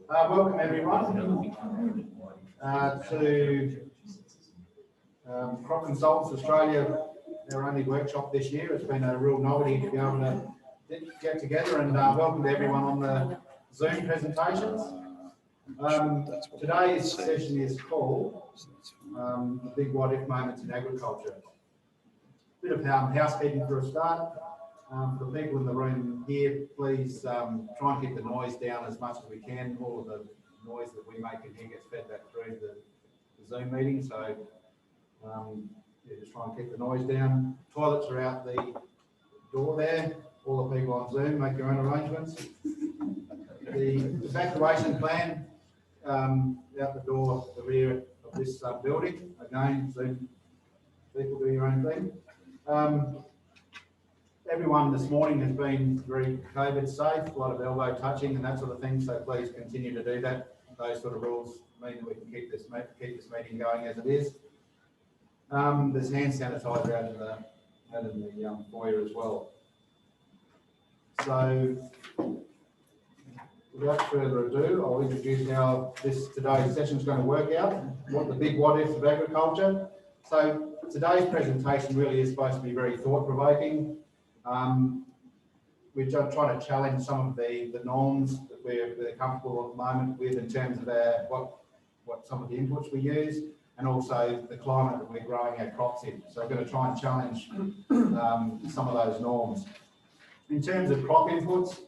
Welcome everyone to Crop Consultants Australia, our only workshop this year. It's been a real novelty to be able to get together, and welcome to everyone on the Zoom presentations. Today's session is called The Big What If Moments in Agriculture. Bit of housekeeping for a start. For the people in the room here, please try and keep the noise down as much as we can. All of the noise that we make in here gets fed back through the Zoom meeting, so yeah, just try and keep the noise down. Toilets are out the door there. All the people on Zoom, make your own arrangements. The evacuation plan out the door, the rear of this building. Again, Zoom people do your own thing. Everyone this morning has been very COVID safe, a lot of elbow touching and that sort of thing, so please continue to do that. Those sort of rules mean that we can keep this meeting going as it is. There's hand sanitizer out in the foyer as well. So without further ado, I'll introduce how today's session is going to work out, what the big what ifs of agriculture. So today's presentation really is supposed to be very thought-provoking. We're trying to challenge some of the norms that we're comfortable at the moment with in terms of what some of the inputs we use, and also the climate that we're growing our crops in. So we're going to try and challenge some of those norms. In terms of crop inputs,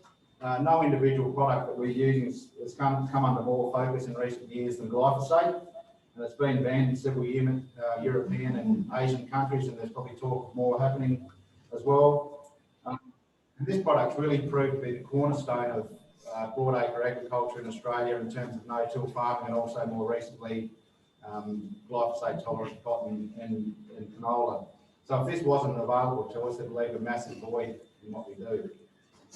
no individual product that we're using has come under more focus in recent years than glyphosate. And it's been banned in several European and Asian countries, and there's probably talk of more happening as well. And this product's really proved to be the cornerstone of broadacre agriculture in Australia in terms of no-till farming, and also more recently glyphosate-tolerant cotton and canola. So if this wasn't available to us, it'd leave a massive void in what we do.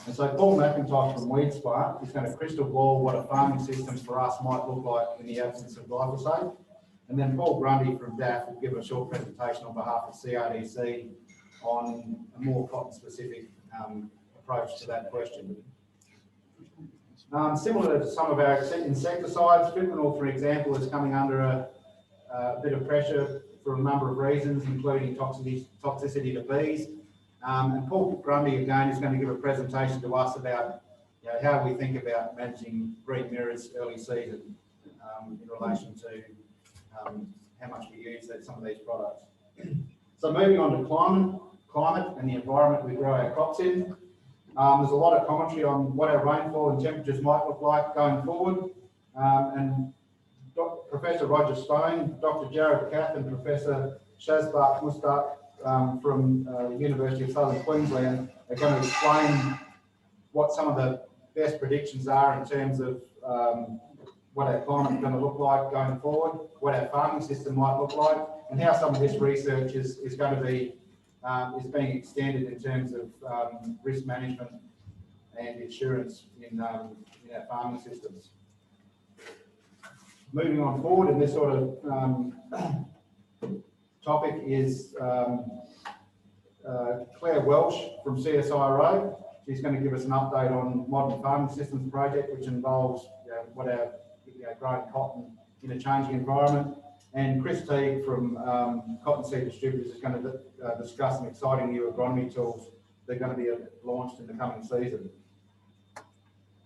And so Paul McIntosh from WeedSmart is going to crystal ball what a farming system for us might look like in the absence of glyphosate. And then Paul Grundy from DAF will give a short presentation on behalf of CRDC on a more cotton-specific approach to that question. Similar to some of our insecticides, fipronil, for example, is coming under a bit of pressure for a number of reasons, including toxicity to bees. And Paul Grundy, again, is going to give a presentation to us about how we think about managing green mirrors early season in relation to how much we use some of these products. So moving on to climate and the environment we grow our crops in. There's a lot of commentary on what our rainfall and temperatures might look like going forward. And Professor Roger Stone, Dr Jared Cath and Professor Shazbak Mustak from the University of Southern Queensland are going to explain what some of the best predictions are in terms of what our climate is going to look like going forward, what our farming system might look like, and how some of this research is going to be being extended in terms of risk management and insurance in our farming systems. Moving on forward, and this sort of topic is Claire Welsh from CSIRO. She's going to give us an update on Modern Farming Systems project, which involves what our growing cotton in a changing environment. And Chris Teague from Cotton Seed Distributors is going to discuss some exciting new agronomy tools that are going to be launched in the coming season.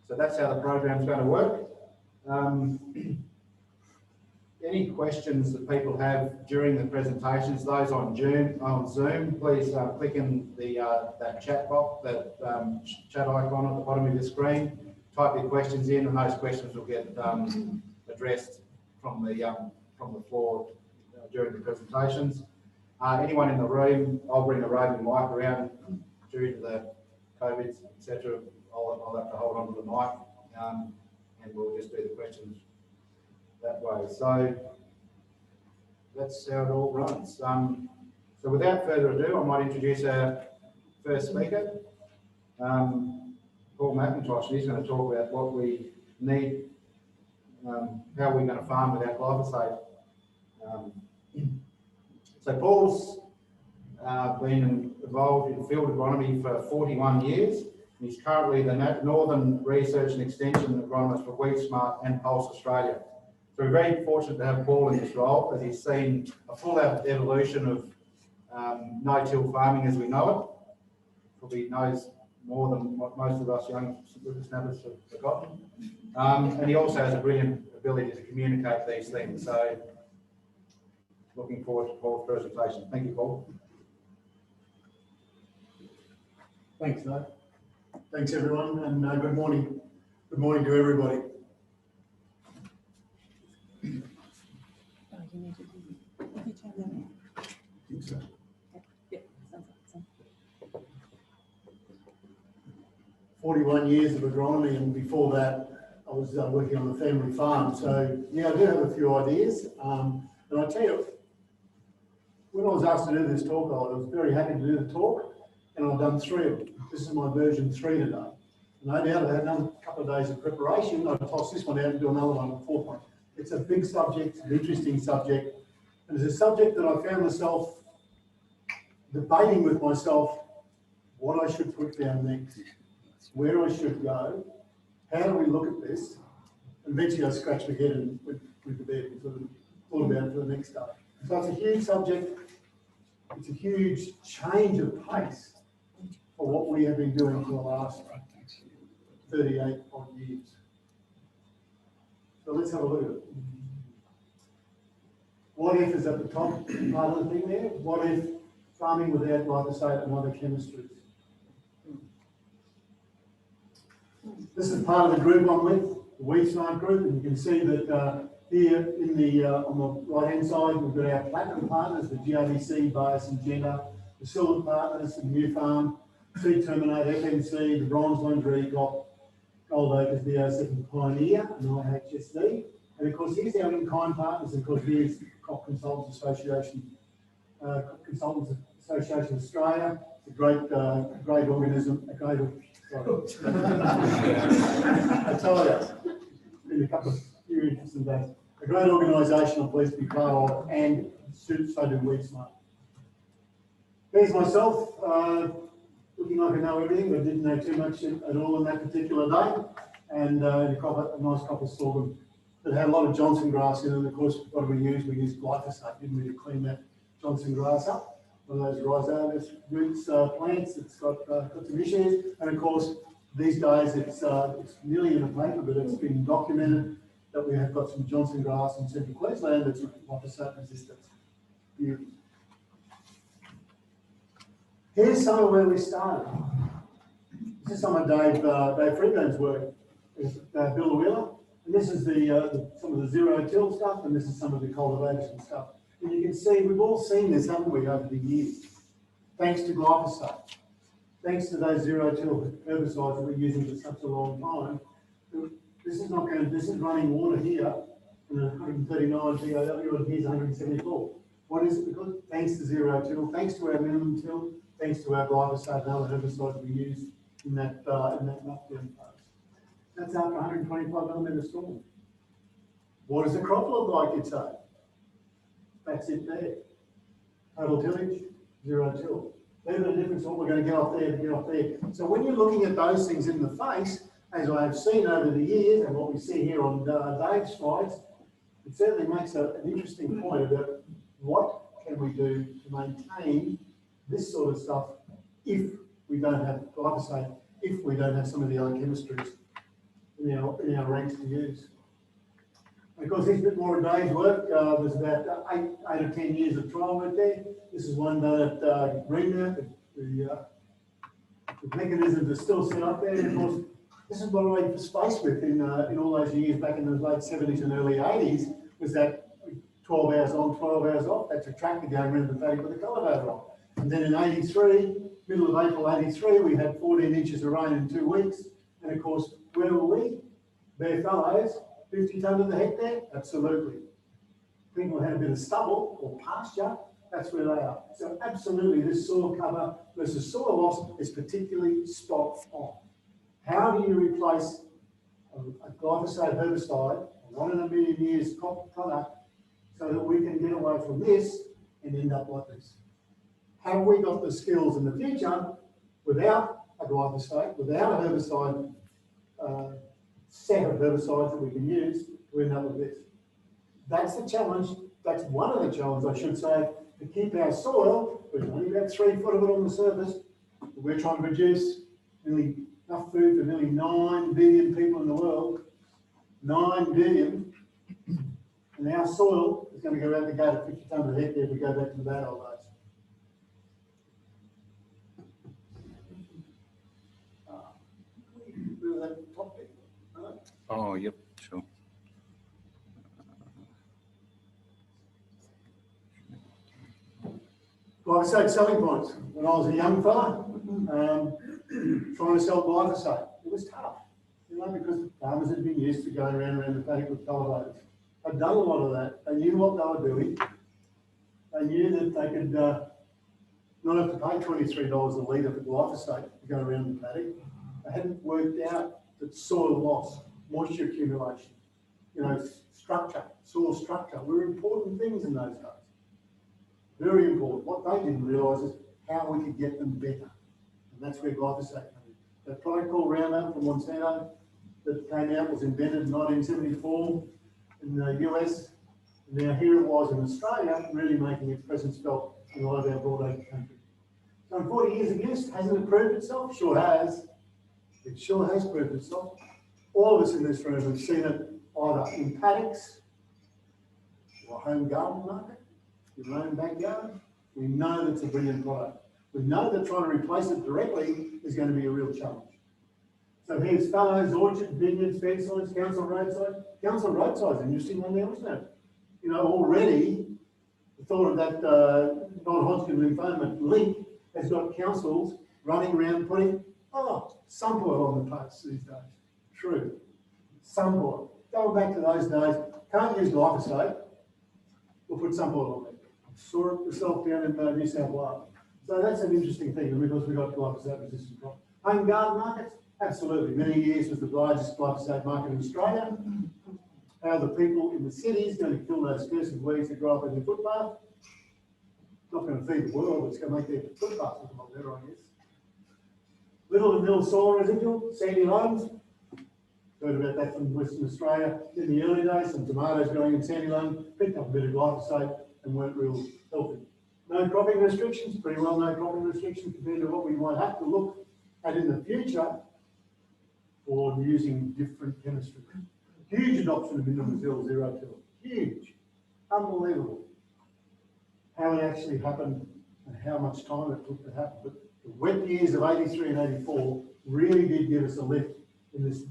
So that's how the program is going to work. Any questions that people have during the presentations, those on Zoom, please click in that chat box, that chat icon at the bottom of your screen. Type your questions in, and those questions will get addressed from the floor during the presentations. Anyone in the room, I'll bring a roving mic around due to the COVID, etc. I'll have to hold on to the mic, and we'll just do the questions that way. So that's how it all runs. So without further ado, I might introduce our first speaker, Paul McIntosh. He's going to talk about what we need, how we're going to farm without glyphosate. So Paul's been involved in field agronomy for 41 years. He's currently the Northern Research and Extension Agronomist for WeedSmart and Pulse Australia. So we're very fortunate to have Paul in this role, as he's seen a full evolution of no-till farming as we know it. Probably knows more than what most of us young whippersnappers have forgotten. And he also has a brilliant ability to communicate these things. So looking forward to Paul's presentation. Thank you, Paul. Thanks, Dave. Thanks, everyone, and good morning. Good morning to everybody. Oh, you need to do. Have you turned that on? I think so. Yeah, sounds like 41 years of agronomy, and before that, I was working on the family farm. So, yeah, I do have a few ideas. And I tell you, when I was asked to do this talk, I was very happy to do the talk, and I've done 3 of them. This is my version 3 today. No doubt I had another couple of days of preparation. I'd toss this one out and do another one, the 4th one. It's a big subject, an interesting subject, and it's a subject that I found myself debating with myself what I should put down next, where I should go, how do we look at this, and eventually I scratched my head and went to bed and sort of thought about it for the next day. So it's a huge subject, it's a huge change of pace for what we have been doing for the last 38 odd years. So let's have a look at it. What if is at the top part of the thing there? What if farming without glyphosate and other chemistries? This is part of the group I'm with, the WeedSmart group, and you can see that here in the on the right hand side we've got our platinum partners, the GRDC, Bayer, Syngenta, the silver partners, the New Farm, Seed Terminate, FMC, the bronze ones, Recop, Gold Acres, BO7 Pioneer, and IHSD. And of course, here's our in-kind partners, and of course, here's Crop Consultants Association, Australia. It's a great organism, a great, sorry. I tell you, been a couple of few interesting days. A great organisation I'm pleased to be part of, and so do WeedSmart. There's myself, looking like I know everything, but didn't know too much at all on that particular day, and a nice crop of sorghum that had a lot of Johnson grass in it. And of course, what do we use? We use glyphosate, didn't we, to clean that Johnson grass up. One of those rhizomatous roots plants that's got some issues, and of course, these days it's nearly in the paper, but it's been documented that we have got some Johnson grass in central Queensland that's glyphosate resistant. Here's some of where we started. This is some of Dave Freeburg's work with Bill Wheeler, and this is some of the zero-till stuff, and this is some of the cultivation stuff. And you can see we've all seen this, haven't we, over the years? Thanks to glyphosate, thanks to those zero-till herbicides that we're using for such a long time. This is not going to. This is running water here, and 139 POW, and here's 174. What is it because? Thanks to zero-till, thanks to our minimum till, thanks to our glyphosate and other herbicides we use in that knockdown phase. That's after 125 millimetre storm. What does the crop look like, you'd say? That's it there. Total tillage, zero-till. There's the difference what we're going to get off there to get off there. So when you're looking at those things in the face, as I have seen over the years, and what we see here on Dave's slides, it certainly makes an interesting point about what can we do to maintain this sort of stuff if we don't have glyphosate, if we don't have some of the other chemistries in our ranks to use. And of course, there's a bit more of Dave's work. There's about 8 or 10 years of trial work there. This is one done at Greenmount. The mechanisms are still set up there. And of course, this is what I was faced with in all those years back in the late 70s and early 80s, was that 12 hours on, 12 hours off. That's a tractor going around the paddock with a cultivator on. And then in 83, middle of April 83, we had 14 inches of rain in 2 weeks. And of course, where were we? Bare fallows, 50 tonne to the hectare? Absolutely. People had a bit of stubble or pasture, that's where they are. So absolutely, this soil cover versus soil loss is particularly spot on. How do you replace a glyphosate herbicide, a 1 in a million years crop product, so that we can get away from this and end up like this? Have we got the skills in the future without a glyphosate, without a herbicide set of herbicides that we can use to end up with this. That's the challenge. That's one of the challenges, I should say, to keep our soil. There's only about 3 foot of it on the surface. We're trying to produce nearly enough food for nearly 9 billion people in the world. 9 billion. And our soil is going to go out the gate at 50 tonnes a hectare if we go back to the bad old days. Remember that top bit? No? Oh, yep, sure. Glyphosate selling points. When I was a young fella, trying to sell glyphosate, it was tough, you know, because farmers had been used to going around the paddock with cultivators. I'd done a lot of that. They knew what they were doing. They knew that they could not have to pay $23 a litre for glyphosate to go around the paddock. They hadn't worked out that soil loss, moisture accumulation, you know, structure, soil structure were important things in those days. Very important. What they didn't realise is how we could get them better. And that's where glyphosate came in. That product called Roundup from Monsanto that came out was invented in 1974 in the US. And now here it was in Australia, really making its presence felt in a lot of our broad acre country. So in 40 years of use, hasn't it proved itself? Sure has. It sure has proved itself. All of us in this room have seen it either in paddocks or home garden market, your own backyard. We know that's a brilliant product. We know that trying to replace it directly is going to be a real challenge. So here's fallows, orchards, vineyards, fensides, council roadside. Council roadside's an interesting one now, isn't it? You know, already the thought of that non-Hodgkin lymphoma link has got councils running around putting, sunboil on the posts these days. True. Sunboil. Going back to those days, can't use glyphosate, we'll put sunboil on it. Saw it myself down in New South Wales. So that's an interesting thing because we've got glyphosate resistant crops. Home garden markets, absolutely. Many years was the largest glyphosate market in Australia. How are the people in the cities going to kill those cursed weeds that grow up in their footpath? Not going to feed the world, but it's going to make their footpaths look a lot better, I guess. Little and middle soil residual, sandy loams. Heard about that from Western Australia in the early days. Some tomatoes growing in sandy loam, picked up a bit of glyphosate and weren't real healthy. No cropping restrictions, pretty well no cropping restrictions compared to what we might have to look at in the future for using different chemistries. Huge adoption of mineral zero till. Huge. Unbelievable. How it actually happened and how much time it took to happen. But the wet years of 83 and 84 really did give us a lift in this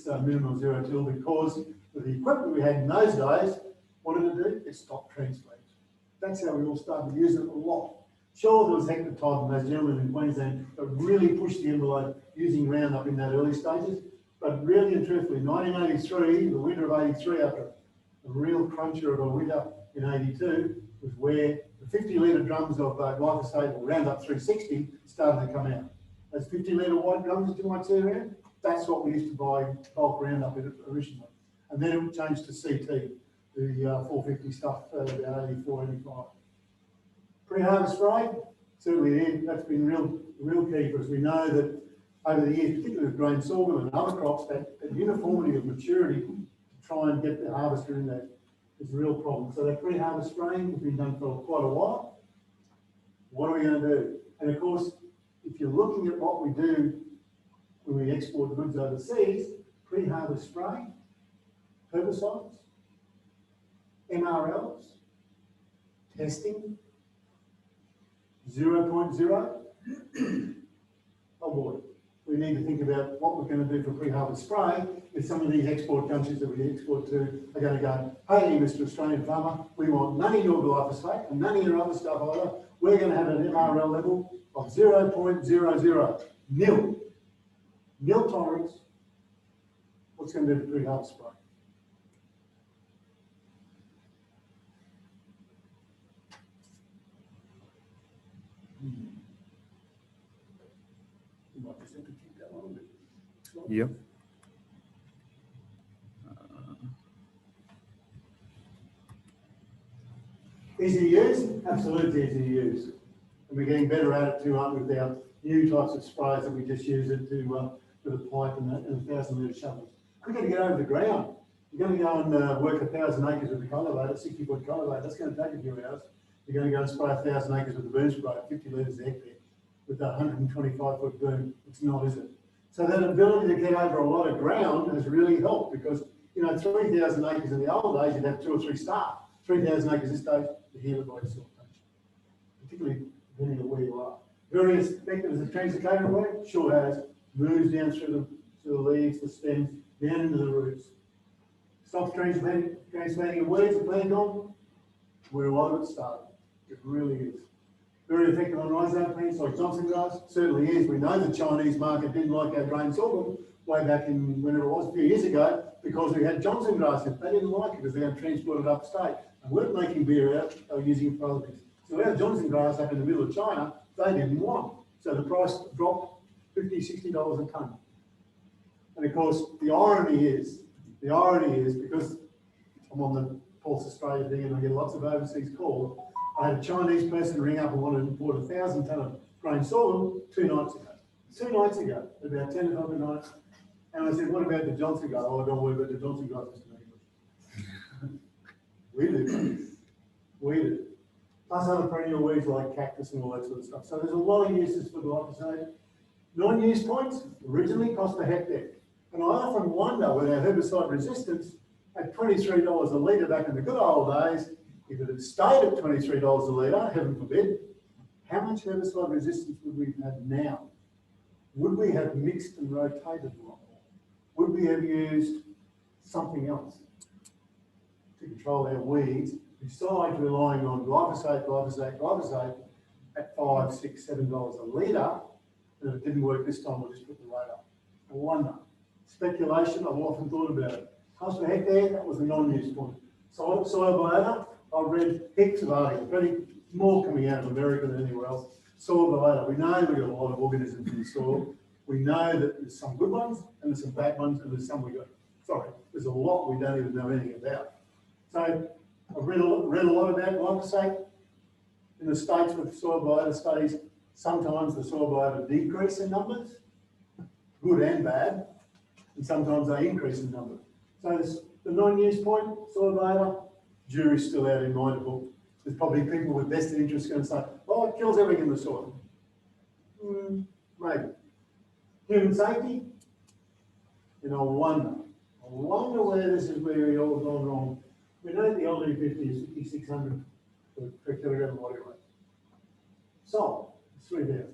minimal zero till because with the equipment we had in those days, what did it do? It stopped transplants. That's how we all started to use it a lot. Sure, there was hectotide and those gentlemen in Queensland that really pushed the envelope using Roundup in that early stages. But really and truthfully, 1983, the winter of 83, after a real cruncher of a winter in 82, was where the 50-litre drums of glyphosate or Roundup 360 started to come out. Those 50-litre white drums that you might see around, that's what we used to buy bulk Roundup in originally. And then it changed to CT, the 450 stuff about 84, 85. Pre-harvest spray, certainly that's been real key because we know that over the years, particularly with grain sorghum and other crops, that uniformity of maturity to try and get the harvester in there is a real problem. So that pre-harvest spraying has been done for quite a while. What are we going to do? And of course, if you're looking at what we do when we export goods overseas, pre-harvest spraying, herbicides, MRLs, testing, 0.0. Oh boy, we need to think about what we're going to do for pre-harvest spray if some of these export countries that we export to are going to go, hey, Mr. Australian farmer, we want none of your glyphosate and none of your other stuff either. We're going to have an MRL level of 0.00, nil. Nil tolerance. What's going to do for pre-harvest spray? You might just have to keep that one a bit. Yep. Easy to use? Absolutely easy to use. And we're getting better at it too, aren't we, with our new types of sprays that we just use it to, with a pipe and a 1,000 litre shovel. Quicker to get over the ground. You're going to go and work 1,000 acres with a cultivator, 60-foot cultivator, that's going to take a few hours. You're going to go and spray 1,000 acres with a boom spray, 50 litres a hectare, with a 125-foot boom. It's not, is it? So that ability to get over a lot of ground has really helped because, you know, 3,000 acres in the old days, you'd have 2 or 3 staff. 3,000 acres this day, you hear it by yourself, particularly depending on where you are. Very effective as a translocator way, sure has. Moves down through the leaves, the stems, down into the roots. Stops transplanting of weeds and plant on, where a lot of it started. It really is. Very effective on rhizome plants like Johnson grass, certainly is. We know the Chinese market didn't like our grain sorghum way back in whenever it was, a few years ago, because we had Johnson grass in it. They didn't like it because they're going to transport it upstate. And weren't making beer out, they were using it for other things. So our Johnson grass up in the middle of China, they didn't want. So the price dropped $50, $60 a tonne. And of course, the irony is because I'm on the Pulse Australia thing and I get lots of overseas calls, I had a Chinese person ring up and wanted to import 1,000 tonne of grain sorghum 2 nights ago. 2 nights ago, about 10 o'clock at night. And I said, what about the Johnson grass? Oh, don't worry about the Johnson grass, Mr. McIntosh. We do. We do. Plus other perennial weeds like cactus and all that sort of stuff. So there's a lot of uses for glyphosate. Non-use points originally cost a hectare. And I often wonder with our herbicide resistance at $23 a litre back in the good old days, if it had stayed at $23 a litre, heaven forbid, how much herbicide resistance would we have now? Would we have mixed and rotated a lot more? Would we have used something else to control our weeds besides relying on glyphosate at $5, $6, $7 a litre? And if it didn't work this time, we'll just put the rate up. I wonder. Speculation, I've often thought about it. Cost per hectare, that was a non-use point. Soil biota, I've read heaps of articles, very more coming out of America than anywhere else. Soil biota, we know we've got a lot of organisms in the soil. We know that there's some good ones and there's some bad ones and there's some there's a lot we don't even know anything about. So I've read a lot about glyphosate in the States with soil biota studies. Sometimes the soil biota decrease in numbers, good and bad, and sometimes they increase in numbers. So there's the non-use point, soil biota, jury's still out in my book. There's probably people with vested interests going to say, oh, it kills everything in the soil. Maybe. Human safety, and I wonder where this is where we all gone wrong. We know the LD50 is 5,600 per kilogram of body weight. So, it's 3,000.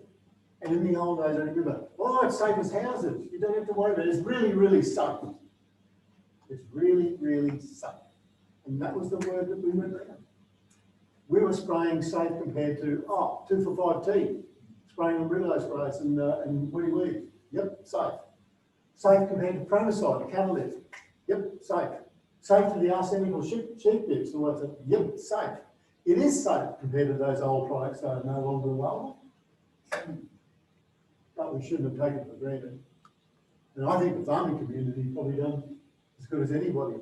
And in the old days, I remember, oh, it's safe as houses. You don't have to worry about it. It's really, really safe. It's really, really safe. And that was the word that we went around. We were spraying safe compared to, 2-for-5T, spraying on brillo sprays and woody weed. Yep, safe. Safe compared to promicide, a catalyst. Yep, safe. Safe to the arsenical sheep dips. All that. Yep, safe. It is safe compared to those old products that are no longer available. But we shouldn't have taken it for granted. And I think the farming community probably done as good as anybody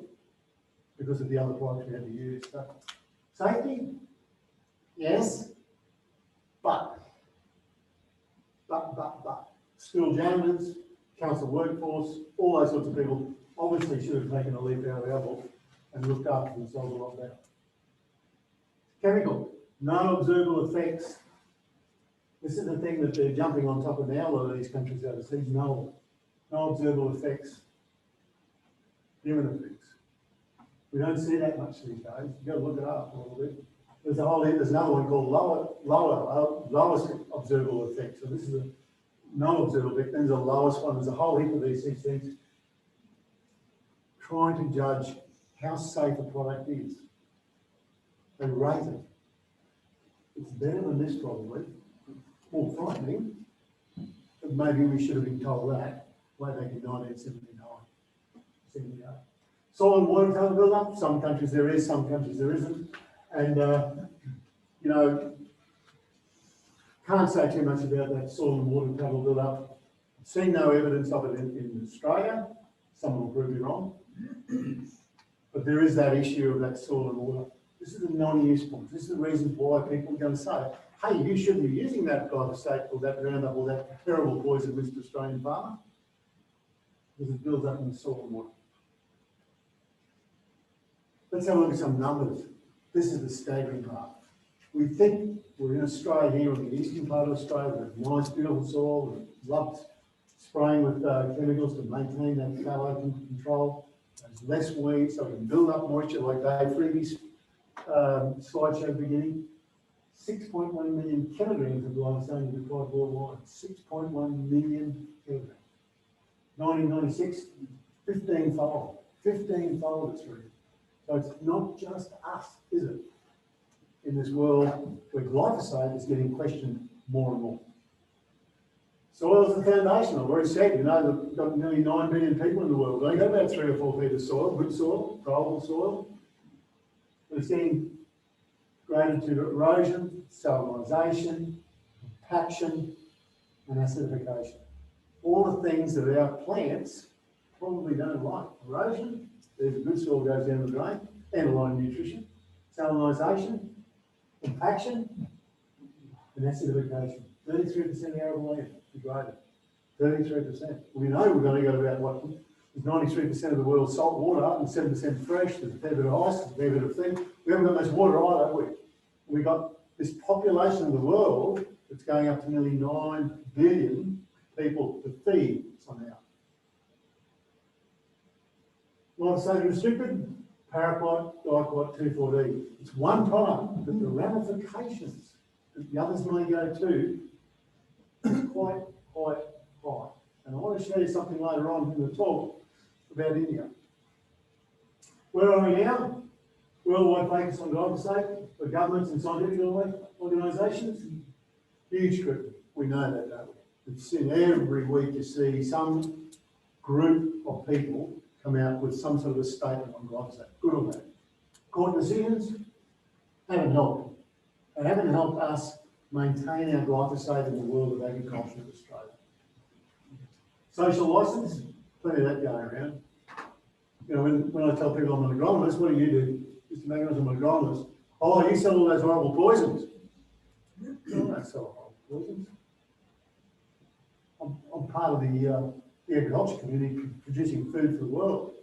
because of the other products we had to use. So, safety, yes, but. School janitors, council workforce, all those sorts of people obviously should have taken a leaf out of our book and looked after themselves a lot better. Chemical, no observable effects. This is the thing that they're jumping on top of now, a lot of these countries overseas, no observable effects, human effects. We don't see that much these days. You've got to look it up a little bit. There's another one called lowest observable effect. So this is a no observable effect, then the lowest one. There's a whole heap of these things. Trying to judge how safe a product is. They rate it. It's better than this probably. More frightening, but maybe we should have been told that way back in 1979. 78. Soil and water table build-up. Some countries there is, some countries there isn't. And, can't say too much about that soil and water table build-up. I've seen no evidence of it in Australia. Someone will prove me wrong. But there is that issue of that soil and water. This is the non-use points. This is the reason why people are going to say, hey, you shouldn't be using that glyphosate or that Roundup or that terrible poison, Mr. Australian farmer, because it builds up in the soil and water. Let's have a look at some numbers. This is the staggering part. We think we're in Australia here, in the eastern part of Australia, with nice, beautiful soil, we love spraying with chemicals to maintain that fallow control. There's less weeds, so we can build up moisture like Dave Freeby's slideshow at the beginning. 6.1 million kilograms of glyphosate is required worldwide. 6.1 million kilograms. 1996, 15-fold. 15-fold it's reached. So it's not just us, is it? In this world where glyphosate is getting questioned more and more. Soil is the foundation. I've already said, you know, we've got nearly 9 billion people in the world. They got about 3 or 4 feet of soil, good soil, probable soil. We're seeing graded to erosion, salinisation, compaction, and acidification. All the things that our plants probably don't like. Erosion, there's a good soil goes down the drain, and a lot of nutrition. Salinisation, compaction, and acidification. 33% of arable land degraded. 33%. We know we're going to go to about what? 93% of the world's salt water and 7% fresh. There's a fair bit of ice, there's a fair bit of thing. We haven't got much water either, have we? We've got this population of the world that's going up to nearly 9 billion people to feed somehow. Glyphosate restricted, paraquat, diquat, 2,4-D. It's one product, but the ramifications that the others may go to is quite high. And I want to show you something later on in the talk about India. Where are we now? Worldwide focus on glyphosate for governments and scientific organisations. Huge scrutiny. We know that, don't we? It's in every week you see some group of people come out with some sort of a statement on glyphosate, good or bad. Court decisions haven't helped. They haven't helped us maintain our glyphosate in the world of agriculture in Australia. Social licence, plenty of that going around. You know, when I tell people I'm an agronomist, what do you do? Mr. McIntosh, I'm an agronomist. Oh, you sell all those horrible poisons. I don't sell horrible poisons. I'm part of the agriculture community producing food for the world.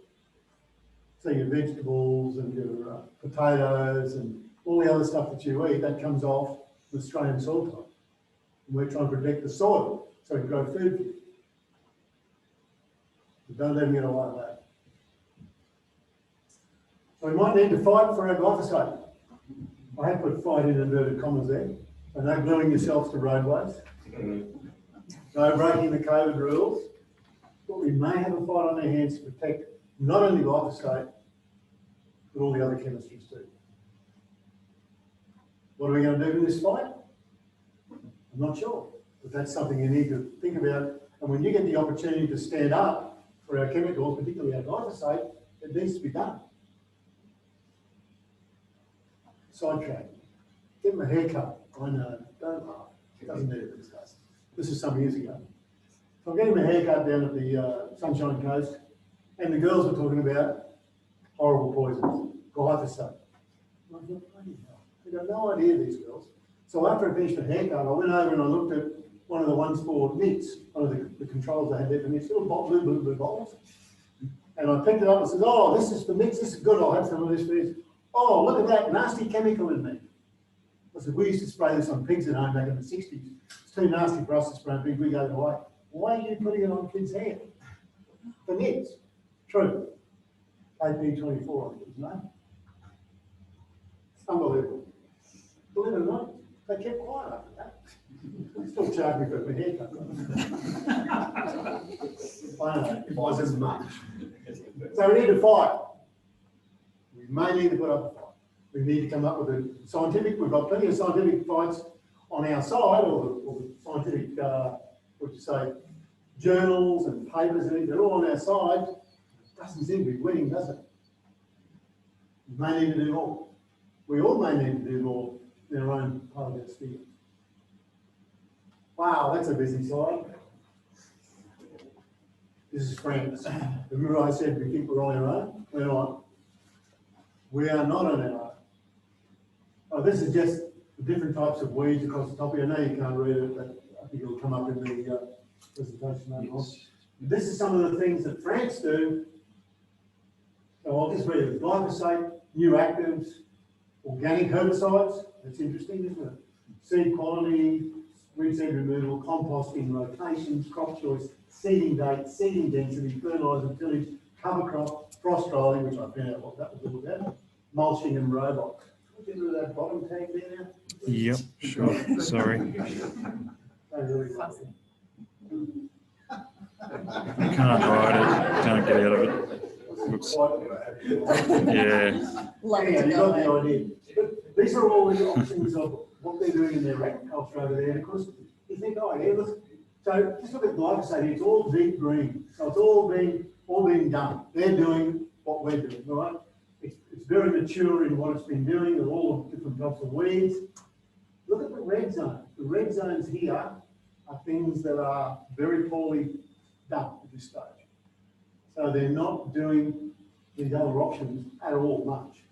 So your vegetables and your potatoes and all the other stuff that you eat, that comes off the Australian soil type. And we're trying to protect the soil so we can grow food for you. But don't let them get away with that. So we might need to fight for our glyphosate. I have put fight in inverted commas there. So no gluing yourselves to roadways. No breaking the COVID rules. But we may have a fight on our hands to protect not only glyphosate, but all the other chemistries too. What are we going to do in this fight? I'm not sure, but that's something you need to think about. And when you get the opportunity to stand up for our chemicals, particularly our glyphosate, it needs to be done. Sidetrack. Get him a haircut. I know, don't laugh. It doesn't need it these days. This is some years ago. So I'm getting a haircut down at the Sunshine Coast, and the girls were talking about horrible poisons, glyphosate. And I thought, bloody hell, they've got no idea, these girls. So after I finished the haircut, I went over and I looked at one of the ones for nits, one of the controls they had there for nits, little blue bottles. And I picked it up and said, oh, this is for nits, this is good, I'll have some of this for this. Oh, look at that nasty chemical in there. I said, we used to spray this on pigs at home back in the 60s. It's too nasty for us to spray on pigs, we go away. Why are you putting it on kids' hair? For nits. True. AP24, his name. It's unbelievable. Believe it or not, they kept quiet after that. They still charge me for my haircut. I know, it wasn't much. So we need to fight. We may need to put up a fight. We need to come up with a scientific, we've got plenty of scientific fights on our side, or the scientific, what you say, journals and papers, and they're all on our side. It doesn't seem to be winning, does it? We may need to do more. We all may need to do more in our own part of our sphere. Wow, that's a busy slide. This is France. Remember I said we think we're on our own? We're not. We are not on our own. Oh, this is just the different types of weeds across the top here. I know you can't read it, but I think it'll come up in the presentation later on. This is some of the things that France do. So I'll just read it. Glyphosate, new actives, organic herbicides. That's interesting, isn't it? Seed quality, weed seed removal, composting, rotations, crop choice, seeding date, seeding density, fertilizer, tillage, cover crop, frost drying, which I found out what that was all about, mulching and robots. Get rid of that bottom tag there now. Yep, sure. Sorry. Can't ride it. Can't get out of it. Looks, yeah. Love Anyhow, to you go got the there. idea. But these are all the options of what they're doing in their agriculture over there. And of course, you think, oh yeah, look. So just look at glyphosate. It's all deep green. So it's all being done. They're doing what we're doing, right? It's very mature in what it's been doing with all the different types of weeds. Look at the red zone. The red zones here are things that are very poorly done at this stage. So they're not doing these other options at all much.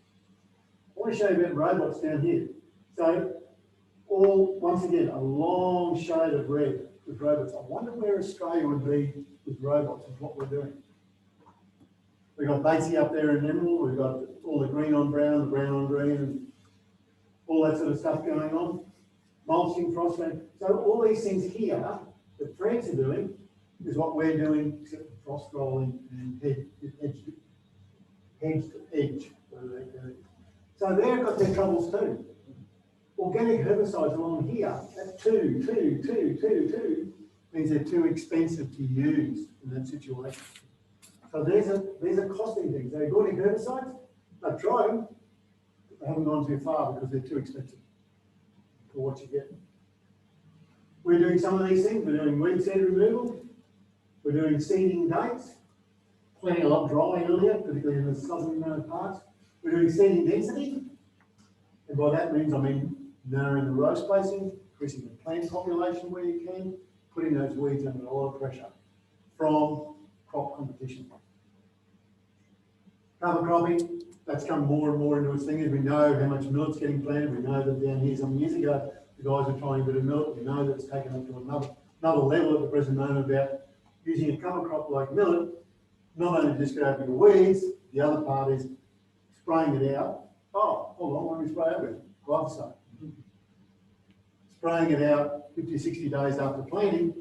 I want to show you about robots down here. So once again, a long shade of red with robots. I wonder where Australia would be with robots and what we're doing. We've got Batesy up there in Emerald, we've got all the green on brown, the brown on green, and all that sort of stuff going on. Mulching, frostland. So all these things here that France are doing is what we're doing, except for frost rolling and hedge to edge. So they've got their troubles too. Organic herbicides along here, that's two, means they're too expensive to use in that situation. So these are costing things. They're organic herbicides, they've tried them, but they haven't gone too far because they're too expensive for what you get. We're doing some of these things. We're doing weed seed removal. We're doing seeding dates, planting a lot dry earlier, particularly in the southern parts. We're doing seeding density. And by that means, I mean narrowing the row spacing, increasing the plant population where you can, putting those weeds under a lot of pressure from crop competition. Cover cropping, that's come more and more into its thing as we know how much millet's getting planted. We know that down here some years ago, the guys were trying a bit of millet. We know that it's taken up to another level at the present moment about using a cover crop like millet, not only just go over your weeds, the other part is spraying it out. Oh, hold on, what do we spray out with? Glyphosate. Spraying it out 50, 60 days after planting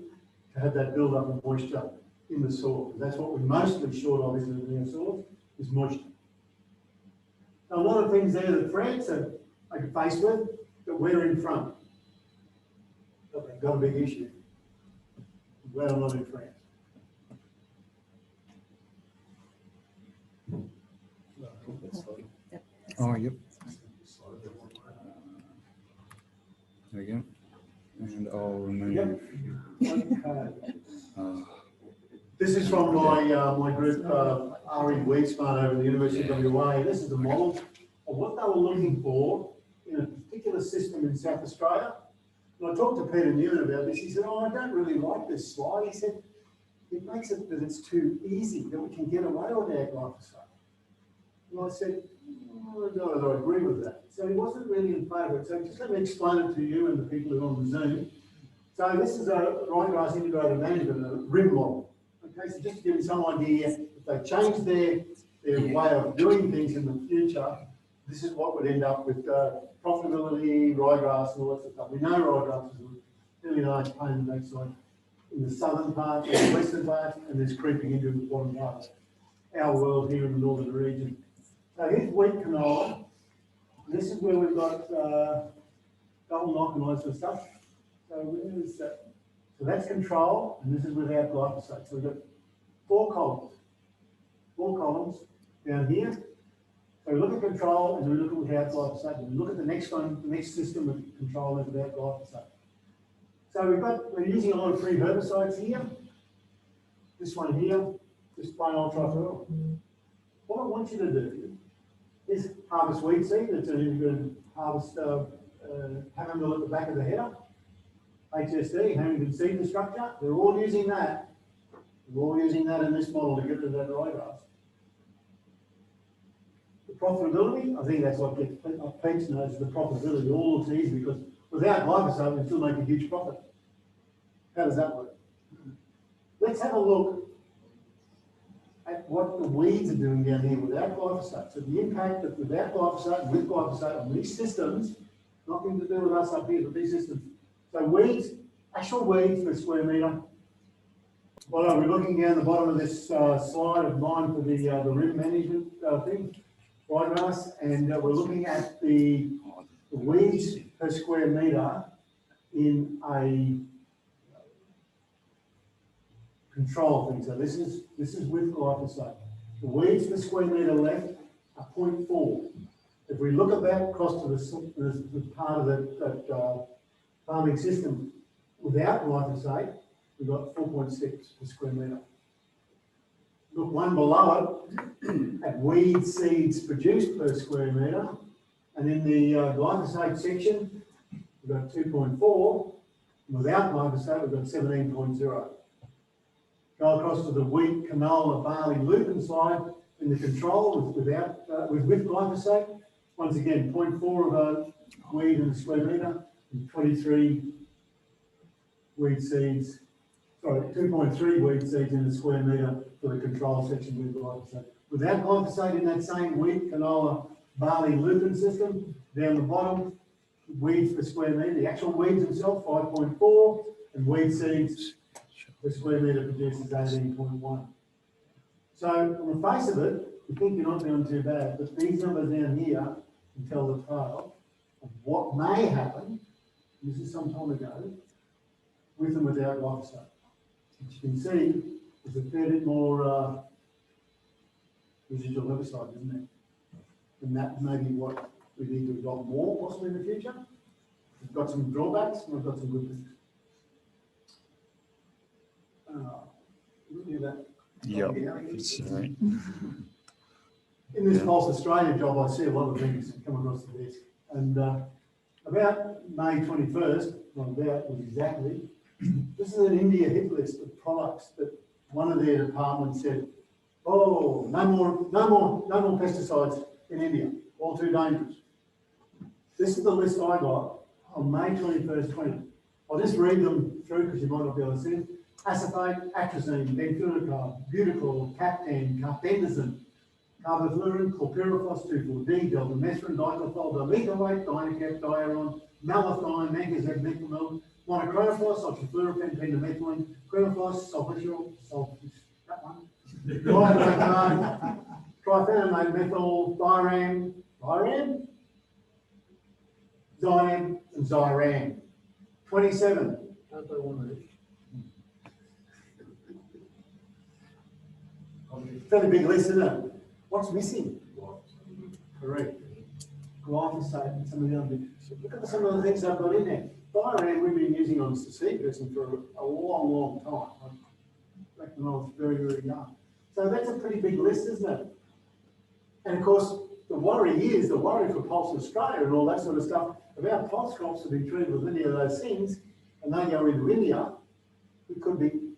to have that build up of moisture in the soil. That's what we're mostly short of, isn't it, in our soils, is moisture. Now, a lot of things there that France are faced with that we're in front. But they've got a big issue. I'm glad I'm not in France. Oh, yep. There we go. And I'll remove. Yep. Okay. This is from my group, WeedSmart over at the University of WA. This is the model of what they were looking for in a particular system in South Australia. And I talked to Peter Newman about this. He said, oh, I don't really like this slide. He said, it makes it that it's too easy, that we can get away with our glyphosate. And I said, oh, I don't know whether I agree with that. So he wasn't really in favour of it. So just let me explain it to you and the people who are on the Zoom. So this is a ryegrass integrated management, a RIM model. Okay, so just to give you some idea, if they change their way of doing things in the future, this is what would end up with profitability, ryegrass, and all that sort of stuff. We know ryegrass is a really large pain in the backside in the southern part, in the western part, and it's creeping into the bottom part of our world here in the northern region. So here's wheat canola. This is where we've got double knock and all that sort of stuff. So where is that? So that's control, and this is without glyphosate. So we've got four columns down here. So we look at control and we look at without glyphosate. And we look at the next one, the next system with control is without glyphosate. So we're using a lot of free herbicides here. This one here, just plain old trifuril. What I want you to do is harvest weed seed. That's an integrated harvest hammer at the back of the header. HSD, Hamilton seed structure. They're all using that. We're all using that in this model to get rid of that ryegrass. The profitability, I think that's what gets Pete's knows, the profitability all looks easy because without glyphosate, we still make a huge profit. How does that work? Let's have a look at what the weeds are doing down here without glyphosate. So the impact of without glyphosate and with glyphosate on these systems, nothing to do with us up here, but these systems. So weeds, actual weeds per square metre. Well, we're looking down the bottom of this slide of mine for the rim management thing, ryegrass, and we're looking at the weeds per square metre in a control thing. So this is with glyphosate. The weeds per square metre left are 0.4. If we look at that across to the part of that farming system without glyphosate, we've got 4.6 per square metre. Look one below it at weed seeds produced per square metre, and in the glyphosate section, we've got 2.4. Without glyphosate, we've got 17.0. Go across to the wheat, canola, barley, lupin side in the control with glyphosate. Once again, 0.4 of weed in a square metre and 23 weed seeds. Sorry, 2.3 weed seeds in a square metre for the control section with glyphosate. Without glyphosate in that same wheat, canola, barley, lupin system, down the bottom, weeds per square metre, the actual weeds themselves, 5.4, and weed seeds per square metre produces 18.1. So on the face of it, you think you're not doing too bad, but these numbers down here can tell the tale of what may happen, this is some time ago, with and without glyphosate. As you can see, there's a fair bit more residual herbicide, isn't there? And that may be what we need to adopt more possibly in the future. We've got some drawbacks and we've got some good things. Yep. Sorry. In this Pulse Australia job, I see a lot of things come across the desk. And about May 21st, not about, was exactly, this is an India hit list of products that one of their departments said, oh, no more pesticides in India, all too dangerous. This is the list I got on May 21st, 20. I'll just read them through because you might not be able to see it. Acephate, atrazine, benfluorocarb, butacol, captan, carbendazole, carbofluorine, chlorpyrifos, 2,4-D, deltamethrin, diclofol, dimethoate, dinacap, diaron, malathion, mancozeb, methylmel, monochromos, oxyfluorophene, pendimethyline, chromofos, sulfonyl, that one, triphenamate, methyl, diram, Xyam, and Xyram. 27. Don't they want these? Fairly big list, isn't it? What's missing? Correct. Glyphosate and some of the other bits. Look at some of the things I've got in there. Diram we've been using on seed dressing for a long, long time. Back when I was very, very young. So that's a pretty big list, isn't it? And of course, the worry for Pulse Australia and all that sort of stuff, if our pulse crops have been treated with any of those things, and they go into India, we could be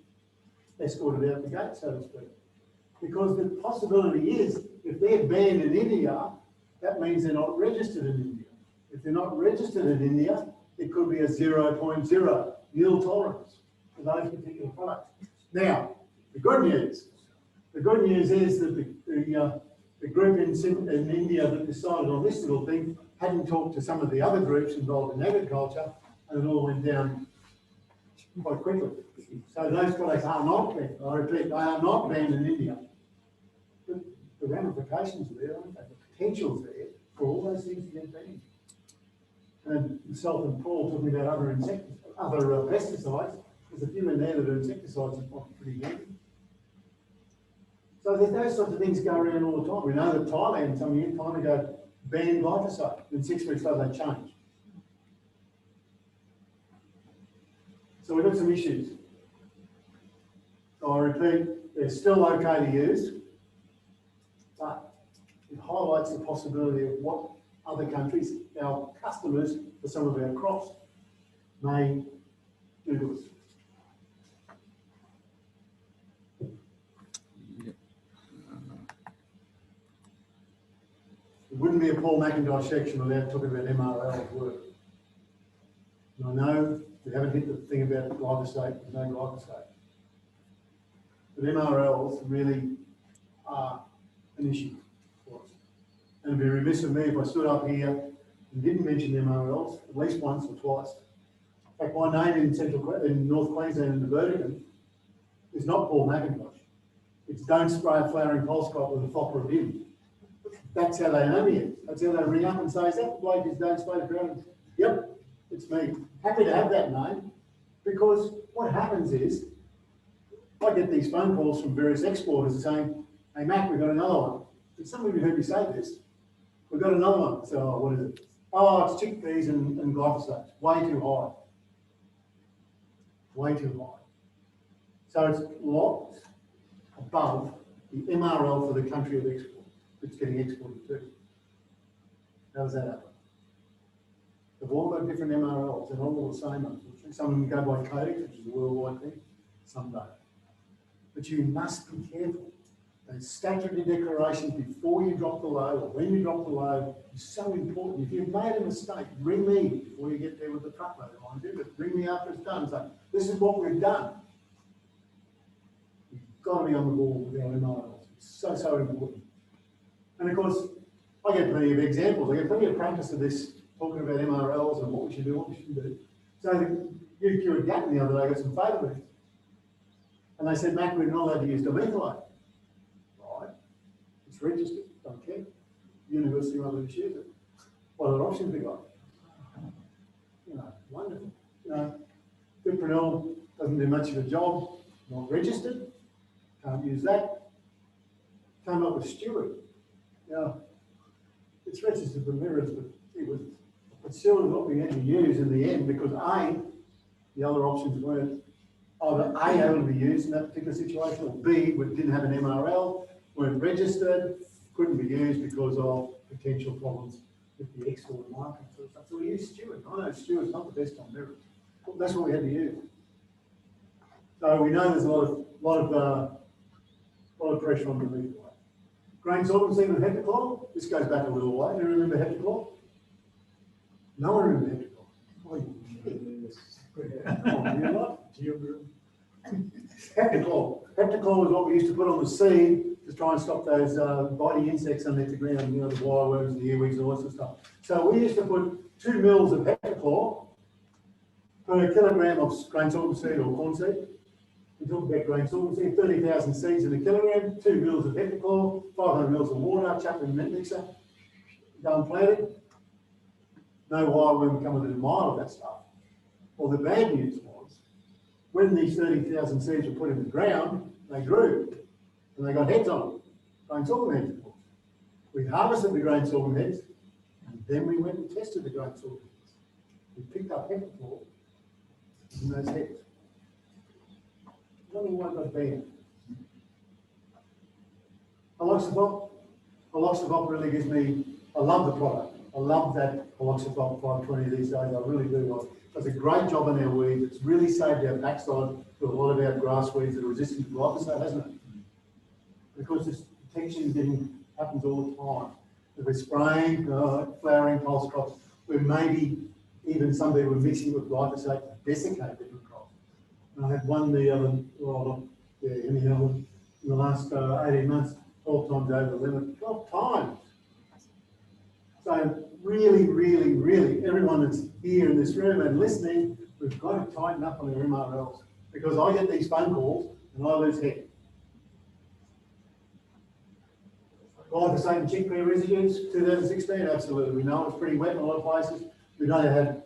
escorted out the gate, so to speak. Because the possibility is, if they're banned in India, that means they're not registered in India. If they're not registered in India, it could be a 0.0 yield tolerance for those particular products. Now, the good news is that the group in India that decided on this little thing hadn't talked to some of the other groups involved in agriculture, and it all went down quite quickly. So those products are not banned. I repeat, they are not banned in India. But the ramifications are there, aren't they? The potential's there for all those things to get banned. And myself and Paul talking about other pesticides, there's a few in there that are insecticides that might be pretty handy. So there's those sorts of things go around all the time. We know that Thailand some year time ago banned glyphosate, and 6 weeks later they changed. So we've got some issues. So I repeat, they're still okay to use, but it highlights the possibility of what other countries, our customers for some of our crops, may do to us. wouldn't be a Paul McIntosh section without talking about MRL's work. And I know we haven't hit the thing about glyphosate, there's no glyphosate. But MRLs really are an issue for us. And it'd be remiss of me if I stood up here and didn't mention MRLs at least once or twice. In fact, my name in North Queensland in the vertical is not Paul McIntosh. It's don't spray a flowering pulse crop with a flopper of him. That's how they know me. That's how they ring up and say, is that the bloke who's don't spray the ground? Yep, it's me. Happy to have that name, because what happens is, I get these phone calls from various exporters saying, hey Mac, we've got another one. And some of you heard me say this. We've got another one. So, oh, what is it? Oh, it's chickpeas and glyphosate. Way too high. Way too high. So it's locked above the MRL for the country of export. It's getting exported to. How does that happen? They've all got different MRLs. They're not all the same, unfortunately. Some of them go by codex, which is a worldwide thing. Some don't. But you must be careful. Those statutory declarations before you drop the load, or when you drop the load, is so important. If you've made a mistake, ring me before you get there with the truckload. I want to do it. Ring me after it's done. Say, this is what we've done. You've got to be on the ball with our MRLs. It's so, so important. And of course, I get plenty of examples. I get plenty of practice of this, talking about MRLs and what we should do, what we shouldn't do. So the UQ Gatton the other day got some favour with it. And they said, Mac, we're not allowed to use dimethyl. Right. It's registered, don't care. University won't let us use it. What other options we got? You know, wonderful. You know, fipronil doesn't do much of a job, not registered, can't use that. Came up with Stewart. Yeah, it's registered for mirrors, but it's still what we had to use in the end, because A, the other options weren't either A, able to be used in that particular situation, or B, we didn't have an MRL, weren't registered, couldn't be used because of potential problems with the export market. So we used Stewart. I know Stewart's not the best on mirrors. That's what we had to use. So we know there's a lot of pressure on the leaf. Grain solvency with heptachlor. This goes back a little way. Do you remember heptachlor? No one remembers heptachlor. Oh, you kidding? Heptachlor. Heptachlor was what we used to put on the seed to try and stop those biting insects underneath the ground, you know, the wireworms, the earwigs, and all that sort of stuff. So we used to put 2 mils of heptachlor per kilogram of grain sorghum seed or corn seed. We talk about grain sorghum seed, 30,000 seeds in a kilogram, 2 mils of heptachlor, 500 mils of water, chuck in the net mixer, go and plant it. No wireworm would come within a mile of that stuff. Well, the bad news was, when these 30,000 seeds were put in the ground, they grew, and they got heads on them, grain sorghum heads, of course. We harvested the grain sorghum heads, and then we went and tested the grain sorghum heads. We picked up heptachlor in those heads. Only one got banned. Aloxibop really gives me, I love the product. I love that Aloxibop 520 these days, I really do. It does a great job on our weeds. It's really saved our backside with a lot of our grass weeds that are resistant to glyphosate, hasn't it? Because this protection happens all the time. If we're spraying, flowering pulse crops, where maybe even some people are mixing with glyphosate to desiccate different crops. And I had one in the last 18 months, 12 times over the limit, 12 times. So really, everyone that's here in this room and listening, we've got to tighten up on our MRLs, because I get these phone calls and I lose head. Glyphosate and chickpea residues, 2016, absolutely. We know it's pretty wet in a lot of places. We had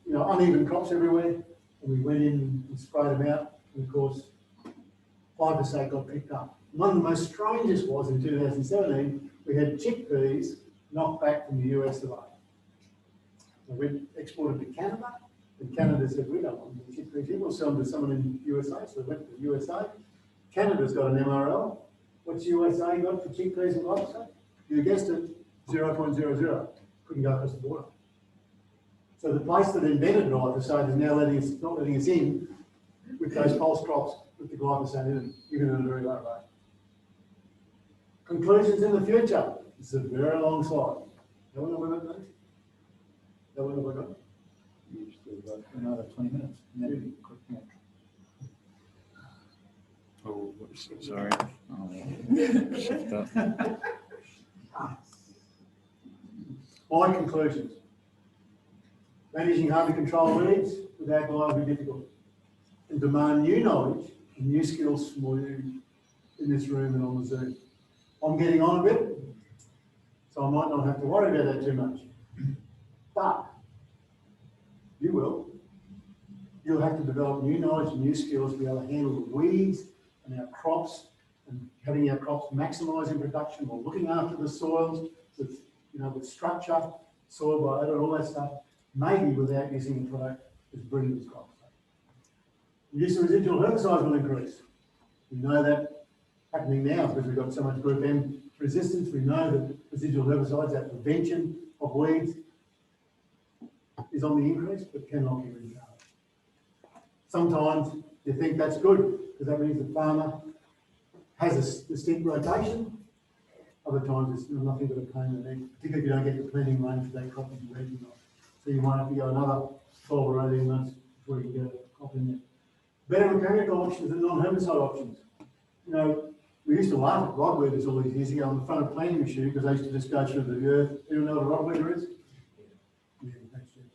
uneven crops everywhere, and we went in and sprayed them out, and of course, glyphosate got picked up. One of the most strangest was in 2017, we had chickpeas knocked back from the US of A. We exported to Canada, and Canada said, we don't want the chickpeas here, we'll sell them to someone in the USA, so we went to the USA. Canada's got an MRL. What's USA got for chickpeas and glyphosate? You guessed it, 0.00. Couldn't go across the border. So the place that invented glyphosate is now not letting us in with those pulse crops with the glyphosate in them, even at a very low rate. Conclusions in the future. This is a very long slide. How long have we got next? How long have we got? Usually about another 20 minutes. And then we quick match. Oh, whoops, sorry. Oh, shift up. My conclusions. Managing hard to control weeds without will be difficult and demand new knowledge and new skills from all you in this room and on the Zoom. I'm getting on a bit, so I might not have to worry about that too much. But you will. You'll have to develop new knowledge and new skills to be able to handle the weeds and our crops and having our crops maximising production or looking after the soils with, with structure, soil biota, and all that stuff, maybe without using a product as brilliant as glyphosate. The use of residual herbicides will increase. We know that happening now because we've got so much group M resistance. We know that residual herbicides, that prevention of weeds, is on the increase, but cannot be retarded. Sometimes you think that's good because that means the farmer has a distinct rotation. Other times it's nothing but a pain in the neck, particularly if you don't get the planting range for that crop that you're working on. So you might have to go another 12 or 18 months before you get a crop in there. Better mechanical options and non-herbicide options. We used to laugh at rod weeders all these years ago on the front of planting machine because they used to just go through the earth. Anyone know what a rod weeder is? Yeah, that's it.